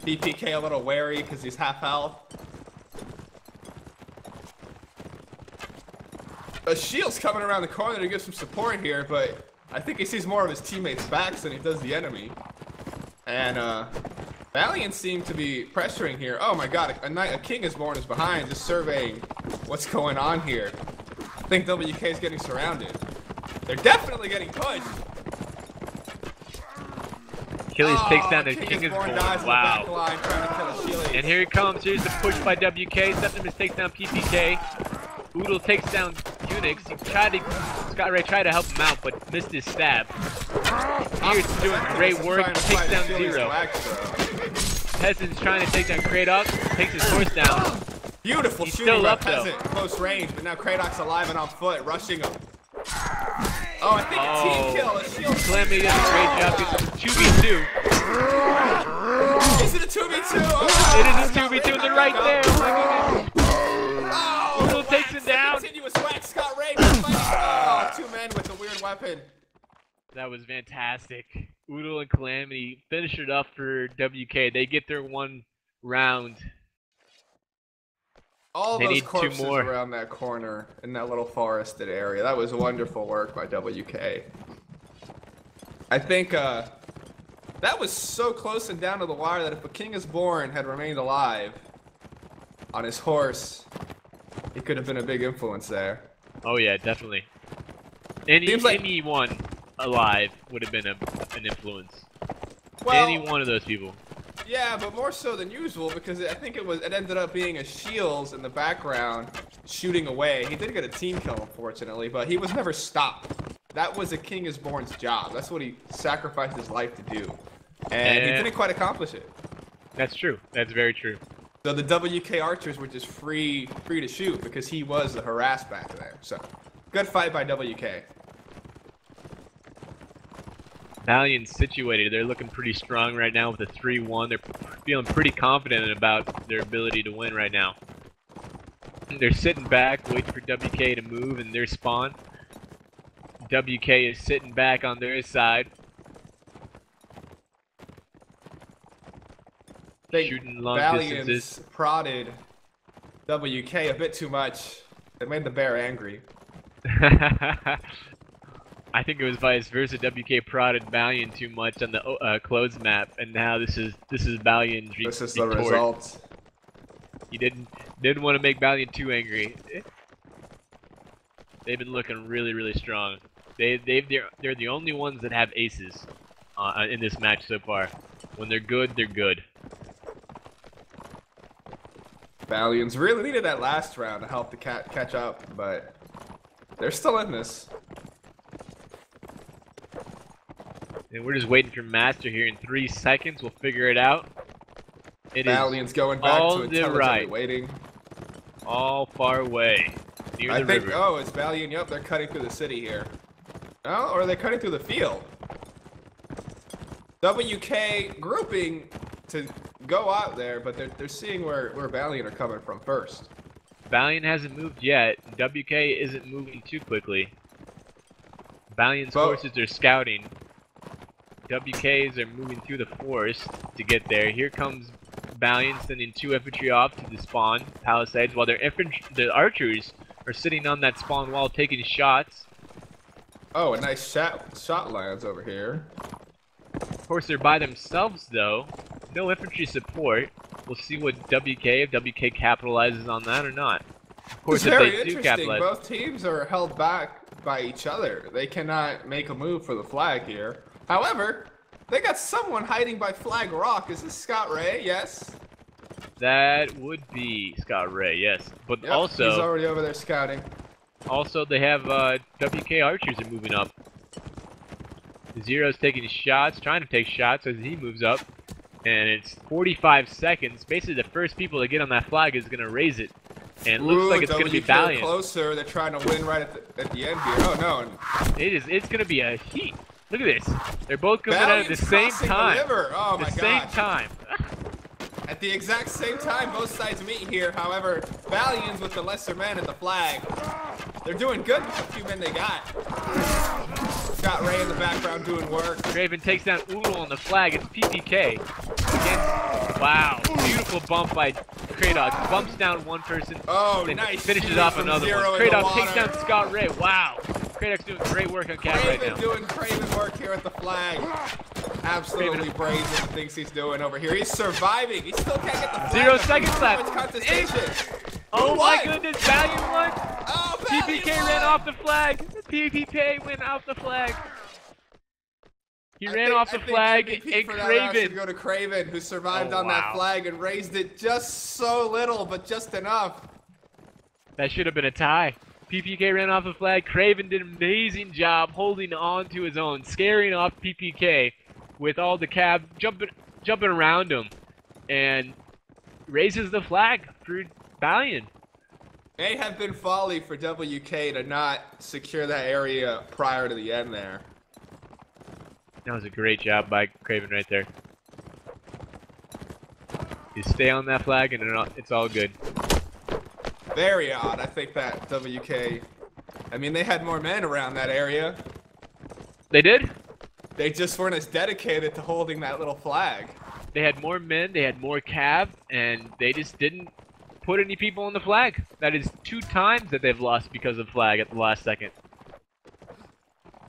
PPK a little wary because he's half health. Shield's coming around the corner to give some support here, but I think he sees more of his teammates' backs than he does the enemy. And Balions seem to be pressuring here. Oh my god, a king is born is behind, just surveying what's going on here. I think WK is getting surrounded. They're definitely getting pushed. Achilles takes down the King is Born. Wow. And here it comes. Here's the push by WK. Septimus takes down PPK. Boodle takes down Unix. He tried to help him out, but missed his stab. Here's doing great work. Takes down Zero. Peasant's trying to take down Kratok. Takes his horse down. Beautiful shooting by Peasant. Close range, but now Kratok's alive and on foot, rushing him. Oh, I think a team kill. A shield. Calamity does a great job. It's a 2v2. Is it a 2v2? Oh, It is a 2v2. They're right there. Oh my goodness. Oh, Oodle takes it down. Continuous whack. Scott Ray fighting. Oh, 2 men with a weird weapon. That was fantastic. Oodle and Calamity finish it up for WK. They get their 1 round. All They those need 2 corpses more. around that corner in that little forested area. That was wonderful work by WK. I think that was so close and down to the wire that if a King is Born had remained alive on his horse, he could have been a big influence there. Oh yeah, definitely. Seems like- Anyone alive would have been an influence. Well, Any one of those people. yeah, but more so than usual because I think it ended up being a Shields in the background shooting away. He did get a team kill, unfortunately, but he was never stopped. That was a King is Born's job. That's what he sacrificed his life to do. And he didn't quite accomplish it. That's true. That's very true. So the WK archers were just free to shoot because he was the harass back there. So, good fight by WK. Balions situated. They're looking pretty strong right now with a 3-1. They're feeling pretty confident about their ability to win right now. They're sitting back, waiting for WK to move in their spawn. WK is sitting back on their side. Shooting long Balions distances. prodded WK a bit too much. It made the bear angry. I think it was vice versa. WK prodded Balion too much on the closed map, and now this is Balion's This is the retort. result. You didn't want to make Balion too angry. They've been looking really strong. They're the only ones that have aces in this match so far. When they're good, they're good. Balions really needed that last round to help the catch up, but they're still in this. And we're just waiting for Master here. In 3 seconds, we'll figure it out. It is Balions going back all to the intelligently right. waiting. all far away, near I the think, river. oh, it's Balion. Yep, they're cutting through the city here. Oh, or are they cutting through the field? WK grouping to go out there, but they're seeing where Balion are coming from first. Balion hasn't moved yet. WK isn't moving too quickly. Balion's Well- forces are scouting. WKs are moving through the forest to get there. Here comes Balion sending 2 infantry off to the spawn palisades, while the archers are sitting on that spawn wall taking shots. Oh, a nice shot lands over here. Of course, they're by themselves though. No infantry support. We'll see what if WK capitalizes on that or not. Of course, It's if very they do interesting. capitalize. Both teams are held back by each other. They cannot make a move for the flag here. However, they got someone hiding by Flag Rock. Is this Scott Ray? Yes. That would be Scott Ray, yes. But Yep, also, he's already over there scouting. Also, they have WK archers are moving up. Zero's taking shots, trying to take shots as he moves up. And it's 45 seconds. Basically, the first people to get on that flag is going to raise it. And it looks like it's going to be WK Balion. Closer, they're trying to win right at the end here. Oh no! It's going to be a heat. Look at this. They're both coming out at the Balion's same crossing time. The river. Oh my the same gosh. time. At the exact same time, both sides meet here. However, Balions with the lesser man at the flag. They're doing good with the few men they got. Got Ray in the background doing work. Craven takes down Oodle on the flag. It's PPK. Again, wow. Beautiful bump by Kratos. Bumps down one person. Oh, then nice. finishes Shooting off from another zero one. in the Kratos takes water. down Scott Ray. Wow. Kratos doing great work on cap right Craven now. doing Craven work here at the flag. Absolutely brazen the things he's doing over here. He's surviving. He still can't get the flag. 0 up. seconds Too left. much contestation. Oh Who my won? goodness, Balion won! Oh, PPK Balion ran won. off the flag! PPK went off the flag! He ran off the flag, MVP and for that round should Craven... go to Craven, who survived Oh, on that wow. flag and raised it just so little, but just enough. That should have been a tie. PPK ran off the flag. Craven did an amazing job holding on to his own, scaring off PPK with all the cab jumping around him, and raises the flag for Balion. May have been folly for WK to not secure that area prior to the end there. That was a great job by Craven right there. You stay on that flag and it's all good. Very odd. I think that WK... I mean, they had more men around that area. They did? They just weren't as dedicated to holding that little flag. They had more men, they had more cav, and they just didn't put any people on the flag. That is 2 times that they've lost because of flag at the last second.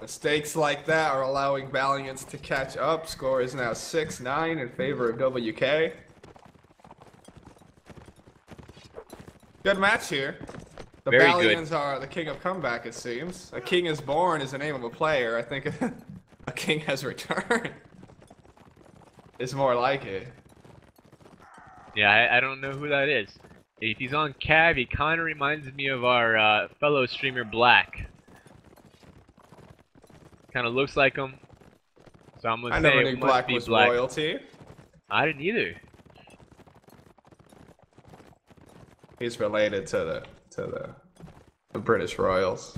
Mistakes like that are allowing Balions to catch up. Score is now 6-9 in favor of WK. Good match here. The Very Balions good. are the king of comeback, it seems. A king is born is the name of a player. I think a king has returned. Is more like it. Yeah, I don't know who that is. If he's on cav, he kind of reminds me of our fellow streamer Black. Kind of looks like him. So I'm gonna I say never it knew must Black be was Black. royalty. I didn't either. He's related to the British royals.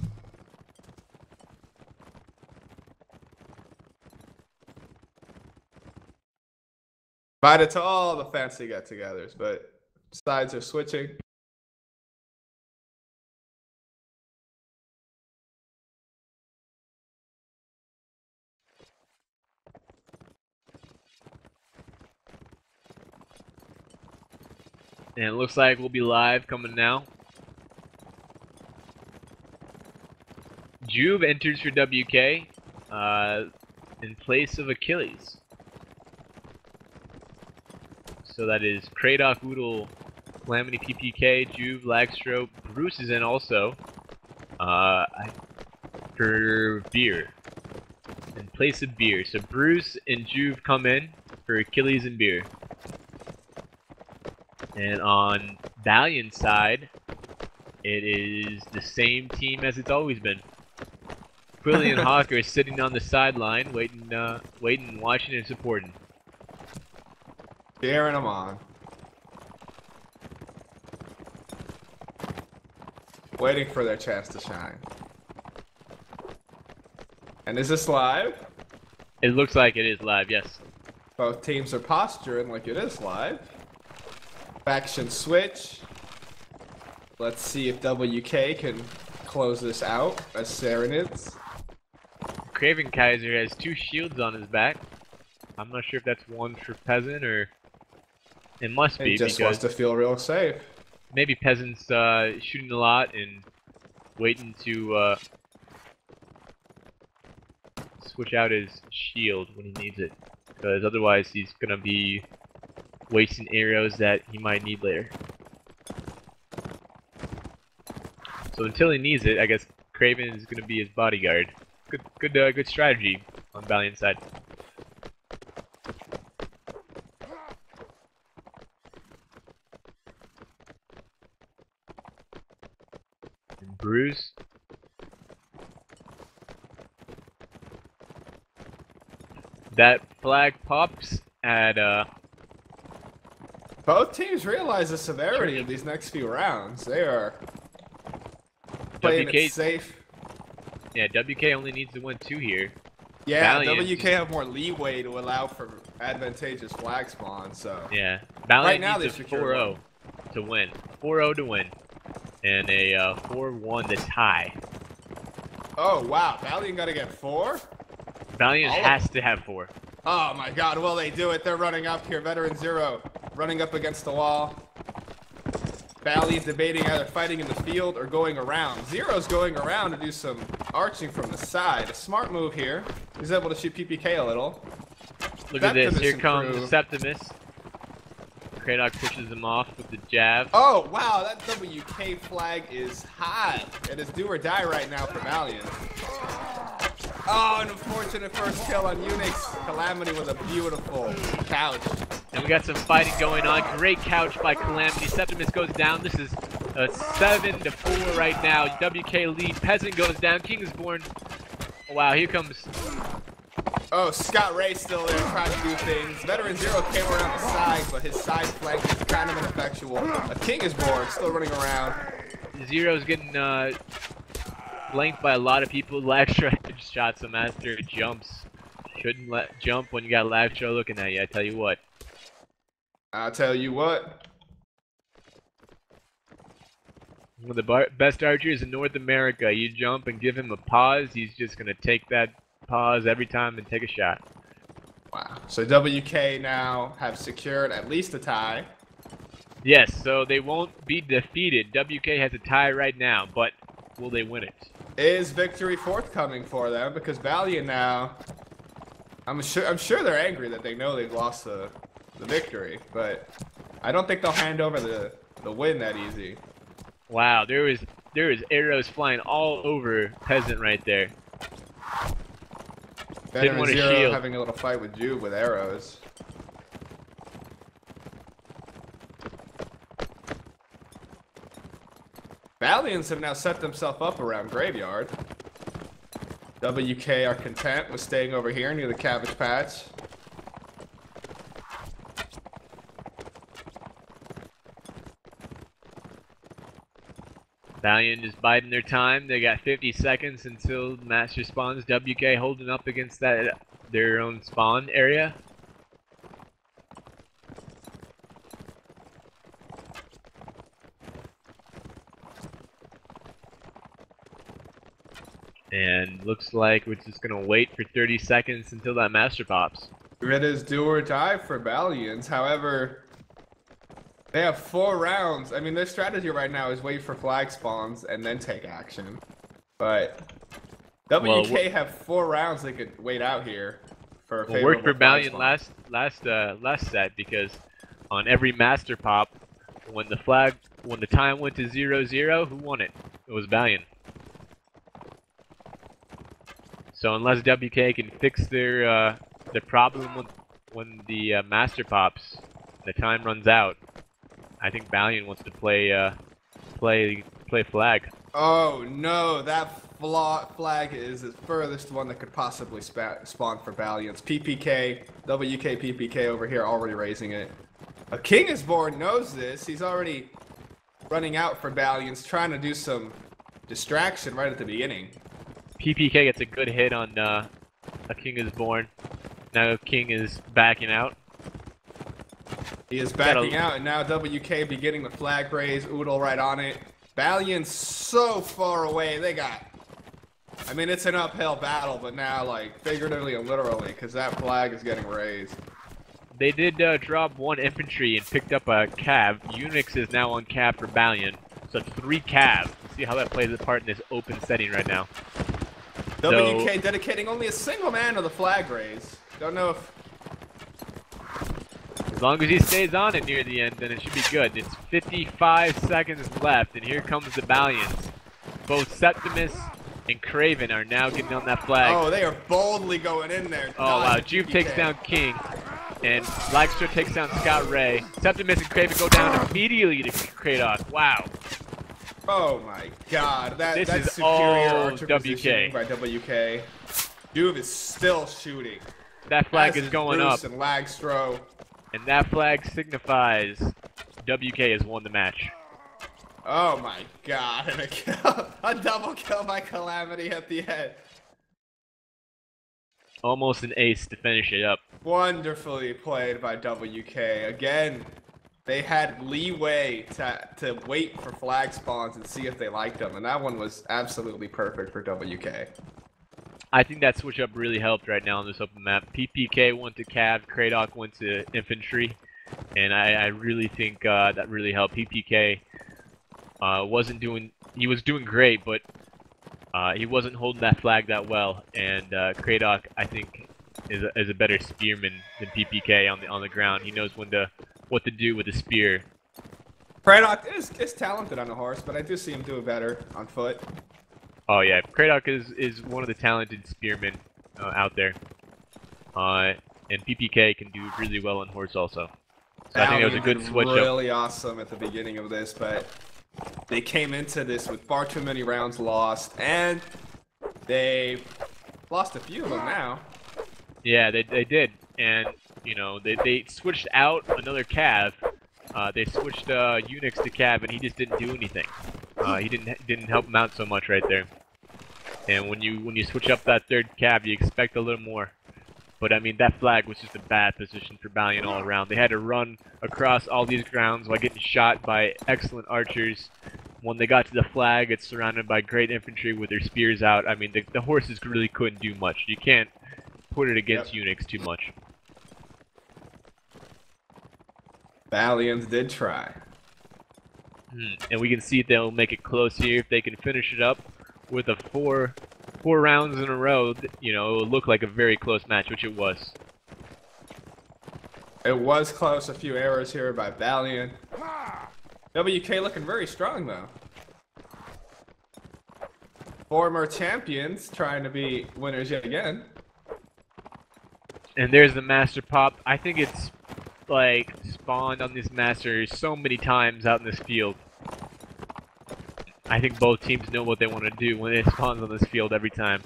Invited to all the fancy get-togethers, but sides are switching. And it looks like we'll be live coming now. Juve enters for WK in place of Achilles. So that is Kradoff, Oodle, Calamity, PPK, Juve, Lagstrope. Bruce is in also for Beer. In place of Beer. So Bruce and Juve come in for Achilles and Beer. And on Balions' side, it is the same team as it's always been. Quilly and Hawk are sitting on the sideline, waiting, watching, and supporting. Cheering them on. Waiting for their chance to shine. And is this live? It looks like it is live, yes. Both teams are posturing like it is live. Faction switch. Let's see if WK can close this out as Serenids. Craven Kaiser has 2 shields on his back. I'm not sure if that's one for Peasant or... It must be, He just because wants to feel real safe. maybe Peasant's shooting a lot and waiting to switch out his shield when he needs it. Because otherwise he's going to be wasting arrows that he might need later. So until he needs it, I guess Craven is going to be his bodyguard. Good strategy on Balions' side. And Bruce. That flag pops at Both teams realize the severity of these next few rounds. They are playing WK, it safe. Yeah, WK only needs to win 2 here. Yeah, Balions WK have more leeway to allow for advantageous flag spawn, so... Yeah, Balions Right now needs they a secured 4-0 to win. 4-0 to win. And a 4-1 to tie. Oh, wow. Valiant gotta get 4? Valiant has to have 4. Oh, my God. Will they do it? They're running up here. Veteran Zero running up against the wall. Valiant debating either fighting in the field or going around. Zero's going around to do some arching from the side. A smart move here. He's able to shoot PPK a little. Look at this. Septimus Here comes improved. Septimus. Kradoff pushes him off with the jab. Oh, wow. That WK flag is hot. It is do or die right now for Valiant. Oh, an unfortunate first kill on UNAC's Calamity with a beautiful couch. And we got some fighting going on. Great couch by Calamity. Septimus goes down. This is a 7-4 right now. WK lead. Peasant goes down. King is born. Oh, wow, here comes... Oh, Scott Ray still there trying to do things. Veteran Zero came around the side, but his side flank is kind of ineffectual. A King is born, still running around. Zero's getting flanked by a lot of people. Lagstra headshots him after it jumps. Shouldn't let jump when you got Lagstra looking at you, I tell you what. I'll tell you what. One of the best archers in North America. You jump and give him a pause, he's just going to take that pause every time and take a shot. Wow. So WK now have secured at least a tie. Yes, so they won't be defeated. WK has a tie right now, but will they win it? Is victory forthcoming for them? Because Balion now, I'm sure they're angry that they know they've lost the victory, but I don't think they'll hand over the win that easy. Wow, there is arrows flying all over Peasant right there. Didn't want to shield. Having a little fight with Juve with arrows. Balions have now set themselves up around Graveyard. WK are content with staying over here near the Cabbage Patch. Balion is biding their time. They got 50 seconds until Master spawns. WK holding up against their own spawn area. And looks like we're just gonna wait for 30 seconds until that Master pops. It is do or die for Balions. However, they have 4 rounds. I mean, their strategy right now is wait for flag spawns and then take action. But WK have 4 rounds they could wait out here for a favorable worked for flag Balion spawn. last set because on every Master pop, when the time went to 0-0, who won it? It was Balion. So unless WK can fix their problem when the Master pops, the time runs out. I think Balion wants to play flag. Oh no, that flag is the furthest one that could possibly spawn for Balions. PPK, WK PPK over here already raising it. A King is Born knows this. He's already running out for Balions, trying to do some distraction right at the beginning. PPK gets a good hit on A King is Born. Now King is backing out. He is backing out, and now WK beginning the flag raise. Oodle right on it. Balion's so far away. They got... I mean, it's an uphill battle, but now, like, figuratively and literally, because that flag is getting raised. They did drop 1 infantry and picked up a cav. UNAC is now on cav for Balion. So 3 cav. Let's see how that plays a part in this open setting right now. WK dedicating only a single man to the flag raise. Don't know if... As long as he stays on it near the end, then it should be good. It's 55 seconds left, and here comes the Balions. Both Septimus and Craven are now getting on that flag. Oh, they are boldly going in there. Oh, wow. Juve takes down King, and Lagstra takes down Scott Ray. Septimus and Craven go down immediately to Kratos. Wow. Oh my god, that's superior archer positioning by WK. Juve is still shooting. That flag is going Bruce up. And Lagstro. And that flag signifies WK has won the match. Oh my god, and a double kill by Calamity at the end. Almost an ace to finish it up. Wonderfully played by WK. Again, they had leeway to wait for flag spawns and see if they liked them, and that one was absolutely perfect for WK. I think that switch up really helped right now on this open map. PPK went to Cav, Kratok went to Infantry, and I really think that really helped. PPK he was doing great, but he wasn't holding that flag that well, and Kratok, I think, is a better spearman than PPK on the ground. He knows what to do with the spear. Kratok is talented on a horse, but I do see him do it better on foot. Oh yeah, Kratok is one of the talented spearmen out there, and PPK can do really well on horse also. So I think that was a good switch up. Really awesome at the beginning of this, but they came into this with far too many rounds lost, and they lost a few of them now. Yeah, they did, and you know they switched out another Cav. They switched UNAC to Cav, and he just didn't do anything. He didn't help him out so much right there. And when you switch up that third cab, you expect a little more. But I mean, that flag was just a bad position for Balion all around. They had to run across all these grounds while getting shot by excellent archers. When they got to the flag, it's surrounded by great infantry with their spears out. I mean, the horses really couldn't do much. You can't put it against UNACs too much. Balions did try. And we can see if they'll make it close here. If they can finish it up with a four rounds in a row, you know, it will look like a very close match, which it was. It was close. A few errors here by Balion. WK looking very strong, though. Former champions trying to be winners yet again. And there's the master pop. I think it's like spawned on this master so many times out in this field. I think both teams know what they want to do when it spawns on this field every time,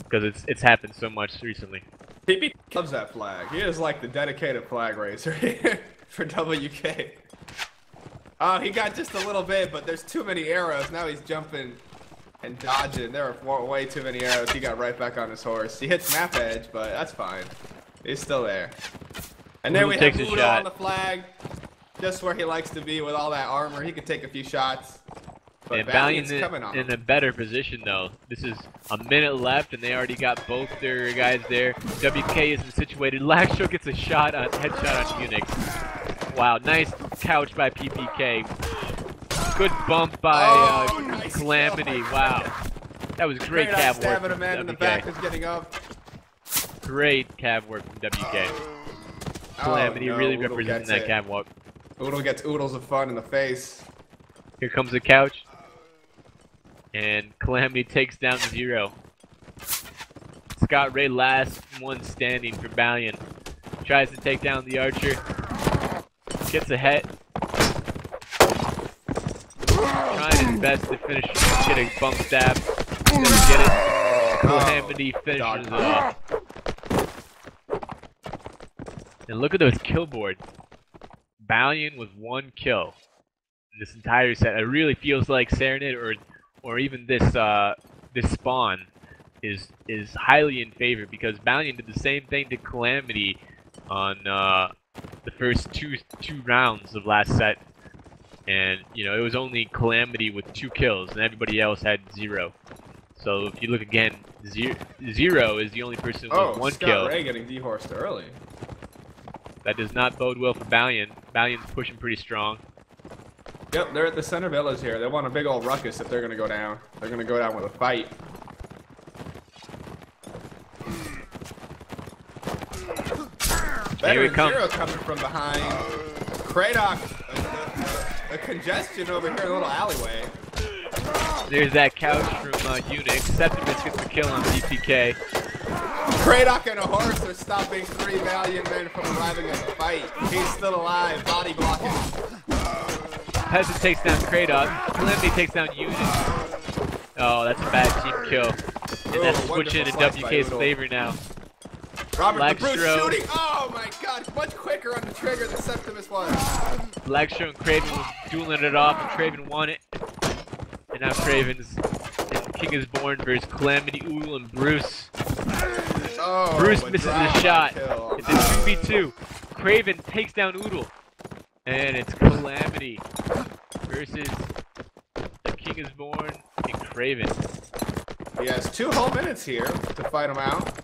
because it's happened so much recently. PP loves that flag. He is like the dedicated flag raiser here for WK. Oh, he got just a little bit, but there's too many arrows. Now he's jumping and dodging. There are way too many arrows. He got right back on his horse. He hits map edge, but that's fine. He's still there. And then we have Udo on the flag, just where he likes to be with all that armor. He could take a few shots. But and Balion's in a better position, though. This is a minute left, and they already got both their guys there. WK isn't situated. Laxtro gets a headshot on UNAC. Wow, nice couch by PPK. Good bump by nice Calamity. Kill. Wow, that was great cab work. Stabbing a man in the back who's getting up. Great cab work from WK. Calamity really representing that cab walk. Oodle gets oodles of fun in the face. Here comes the couch. And Calamity takes down Zero. Scott Ray, last one standing for Balion. Tries to take down the archer. Gets ahead. Trying his best to finish, get a bump stab. Doesn't get it. Calamity finishes it off. And look at those kill boards. Balion with 1 kill in this entire set. It really feels like Serenade or even this this spawn is highly in favor, because Balion did the same thing to Calamity on the first two rounds of last set, and you know, it was only Calamity with 2 kills and everybody else had 0. So if you look again, Zero is the only person with 1 Scott kill. Ray getting dehorsed early. That does not bode well for Balion. Balion's pushing pretty strong. Yep, they're at the center village here. They want a big old ruckus if they're gonna go down. They're gonna go down with a fight. Here it comes. Zero coming from behind. Kratok, a congestion over here in a little alleyway. There's that couch from UNAC. Septimus gets the kill on PPK. Kratok and a horse are stopping 3 Valiant men from arriving at the fight. He's still alive, body blocking. Peasant takes down Kratok. Calamity takes down UNAC. Oh, that's a bad team kill. And that's switching in WK's favor now. Robert the Brute shooting! Oh my god, much quicker on the trigger than Septimus was. Laxtro and Craven was dueling it off, and Craven won it. And now Craven's King is Born versus Calamity, Oodle, and Bruce. Oh, Bruce misses the shot. Kill. It's a 2v2. Craven takes down Oodle. And it's Calamity versus the King is Born and Craven. He has 2 whole minutes here to fight him out.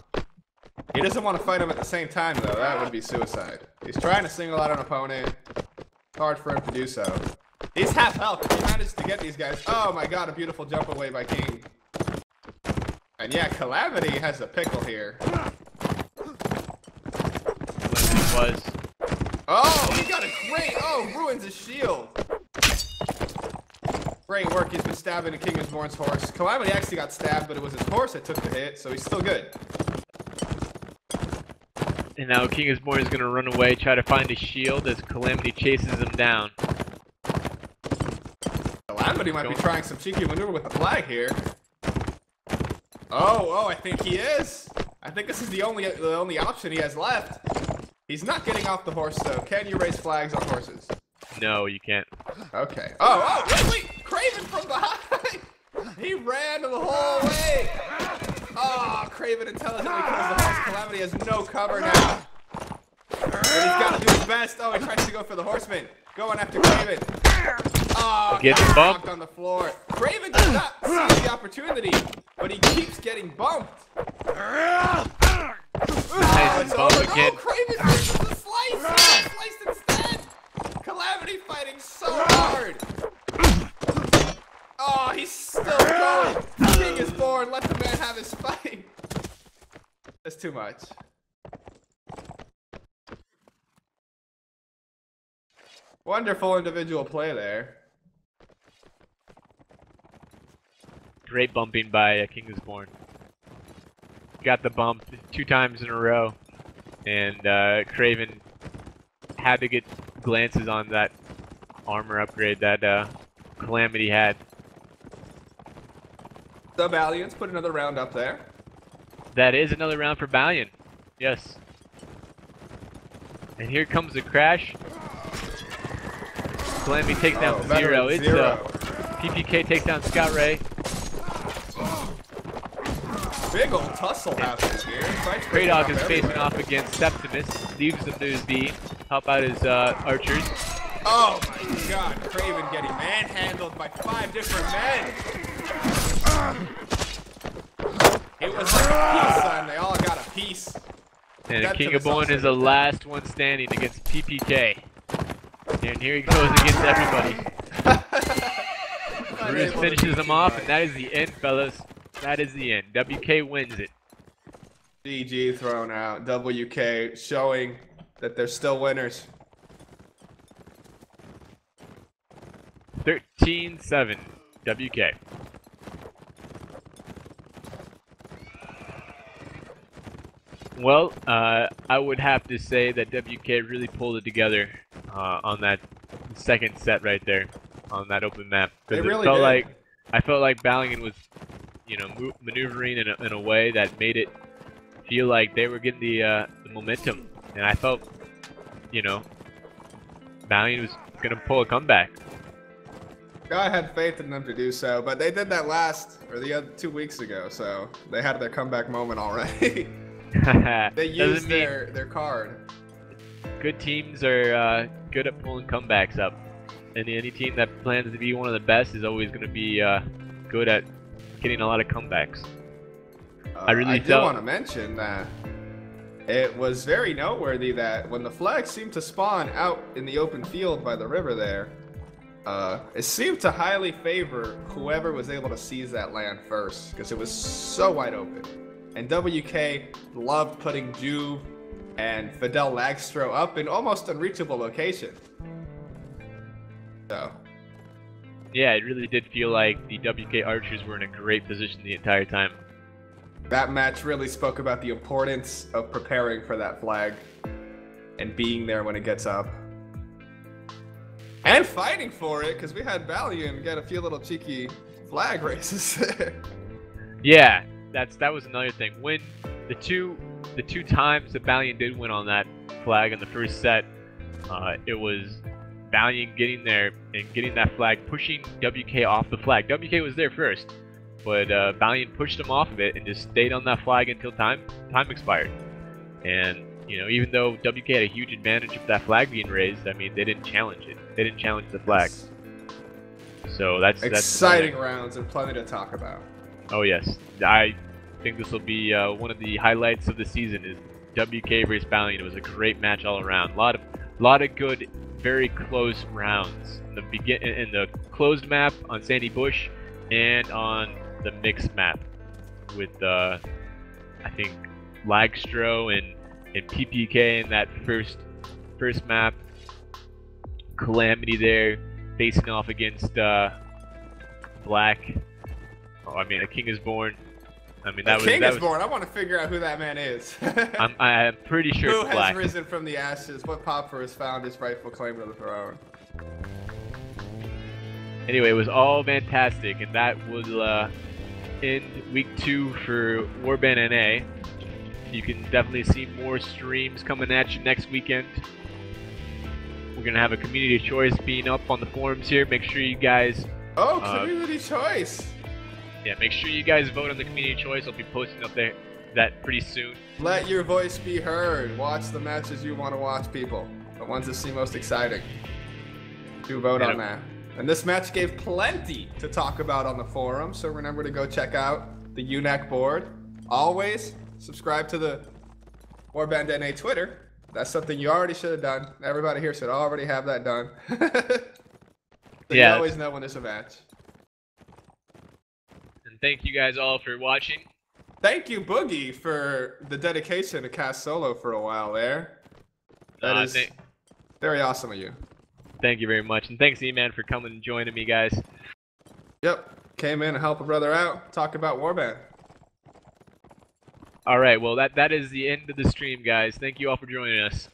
He doesn't want to fight him at the same time, though. That would be suicide. He's trying to single out an opponent. Hard for him to do so. He's half health. If he manages to get these guys... Oh my god, a beautiful jump away by King. And yeah, Calamity has a pickle here. Calamity was. Oh, he got a great... Oh, ruins his shield. Great work. He's been stabbing a King is Born's horse. Calamity actually got stabbed, but it was his horse that took the hit, so he's still good. And now King is Born is going to run away, try to find a shield as Calamity chases him down. Calamity might be trying some cheeky maneuver with the flag here. Oh, I think he is. I think this is the only option he has left. He's not getting off the horse, though. Can you raise flags on horses? No, you can't. Okay. Oh, wait! Craven Craven from behind! He ran the whole way! Oh, Craven intelligently kills the horse. Calamity has no cover now. But he's got to do his best. Oh, he tries to go for the horseman. Going after Craven. Oh, Gets got bumped on the floor. Craven does not see the opportunity, but he keeps getting bumped. Nice It's bump over. again. No, Craven uses the slice. He got sliced instead. Calamity fighting so hard. Oh, he's still going. The king is born. Let the man have his fight. That's too much. Wonderful individual play there. Great bumping by King is Born. Got the bump 2 times in a row, and Craven had to get glances on that armor upgrade that Calamity had. The Balions put another round up there. That is another round for Balion. Yes. And here comes the crash. Calamity takes down Zero. It's PPK takes down Scout Ray. Big old tussle happens here. Kratok is facing off against Septimus. Leaves him to his B. Help out his archers. Oh my god, Craven getting manhandled by 5 different men. It was like a peace sign. They all got a piece. And King of Born is the last one standing against PPK. And here he goes against everybody. Bruce finishes him off, and that is the end, fellas. That is the end. WK wins it. GG thrown out. WK showing that they're still winners. 13-7, WK. Well, I would have to say that WK really pulled it together on that second set right there, on that open map. They Because really it felt did. like I felt like Balion was, you know, maneuvering in a way that made it feel like they were getting the momentum, and I felt, you know, Balion was gonna pull a comeback. I had faith in them to do so, but they did that the other 2 weeks ago, so they had their comeback moment already. They used their card. Good teams are good at pulling comebacks up, and any team that plans to be one of the best is always going to be good at getting a lot of comebacks. I do want to mention that it was very noteworthy that when the flags seemed to spawn out in the open field by the river there, it seemed to highly favor whoever was able to seize that land first, because it was so wide open. And WK loved putting Juve and Fidel Lagstro up in almost unreachable location. So. Yeah, it really did feel like the WK archers were in a great position the entire time. That match really spoke about the importance of preparing for that flag and being there when it gets up. And fighting for it, because we had Balion get a few little cheeky flag races there. Yeah, that was another thing. When the two times that Balion did win on that flag in the first set, it was Balion getting there and getting that flag, pushing WK off the flag. WK was there first, but Balion pushed him off of it and just stayed on that flag until time expired. And you know, even though WK had a huge advantage of that flag being raised, I mean, they didn't challenge it. They didn't challenge the flag. So that's exciting rounds and plenty to talk about. Oh yes, I think this will be one of the highlights of the season. Is WK versus Balion. It was a great match all around. A lot of good, very close rounds in the closed map on Sandy Bush and on the mixed map with I think Lagstro and PPK in that first map. Calamity there facing off against Black. Oh, I mean, a King is Born. I mean, that King was is Born. I want to figure out who that man is. I'm pretty sure who it's Black. has risen from the ashes? What pauper has found his rightful claim to the throne? Anyway, it was all fantastic, and that will end week 2 for Warband NA. You can definitely see more streams coming at you next weekend. We're gonna have a community choice being up on the forums here. Make sure you guys Oh, community choice. Yeah, make sure you guys vote on the community choice. I'll be posting up there that pretty soon. Let your voice be heard. Watch the matches you want to watch, people. The ones that seem most exciting. Do vote on that. And this match gave plenty to talk about on the forum, so remember to go check out the UNAC board. Always subscribe to the Warband NA Twitter. That's something you already should have done. Everybody here should already have that done. So you always know when there's a match. And thank you guys all for watching. Thank you, Boogie, for the dedication to cast solo for a while there. That is very awesome of you. Thank you very much. And thanks, E-Man, for coming and joining me, guys. Yep. Came in to help a brother out. Talk about Warband. All right. Well, that is the end of the stream, guys. Thank you all for joining us.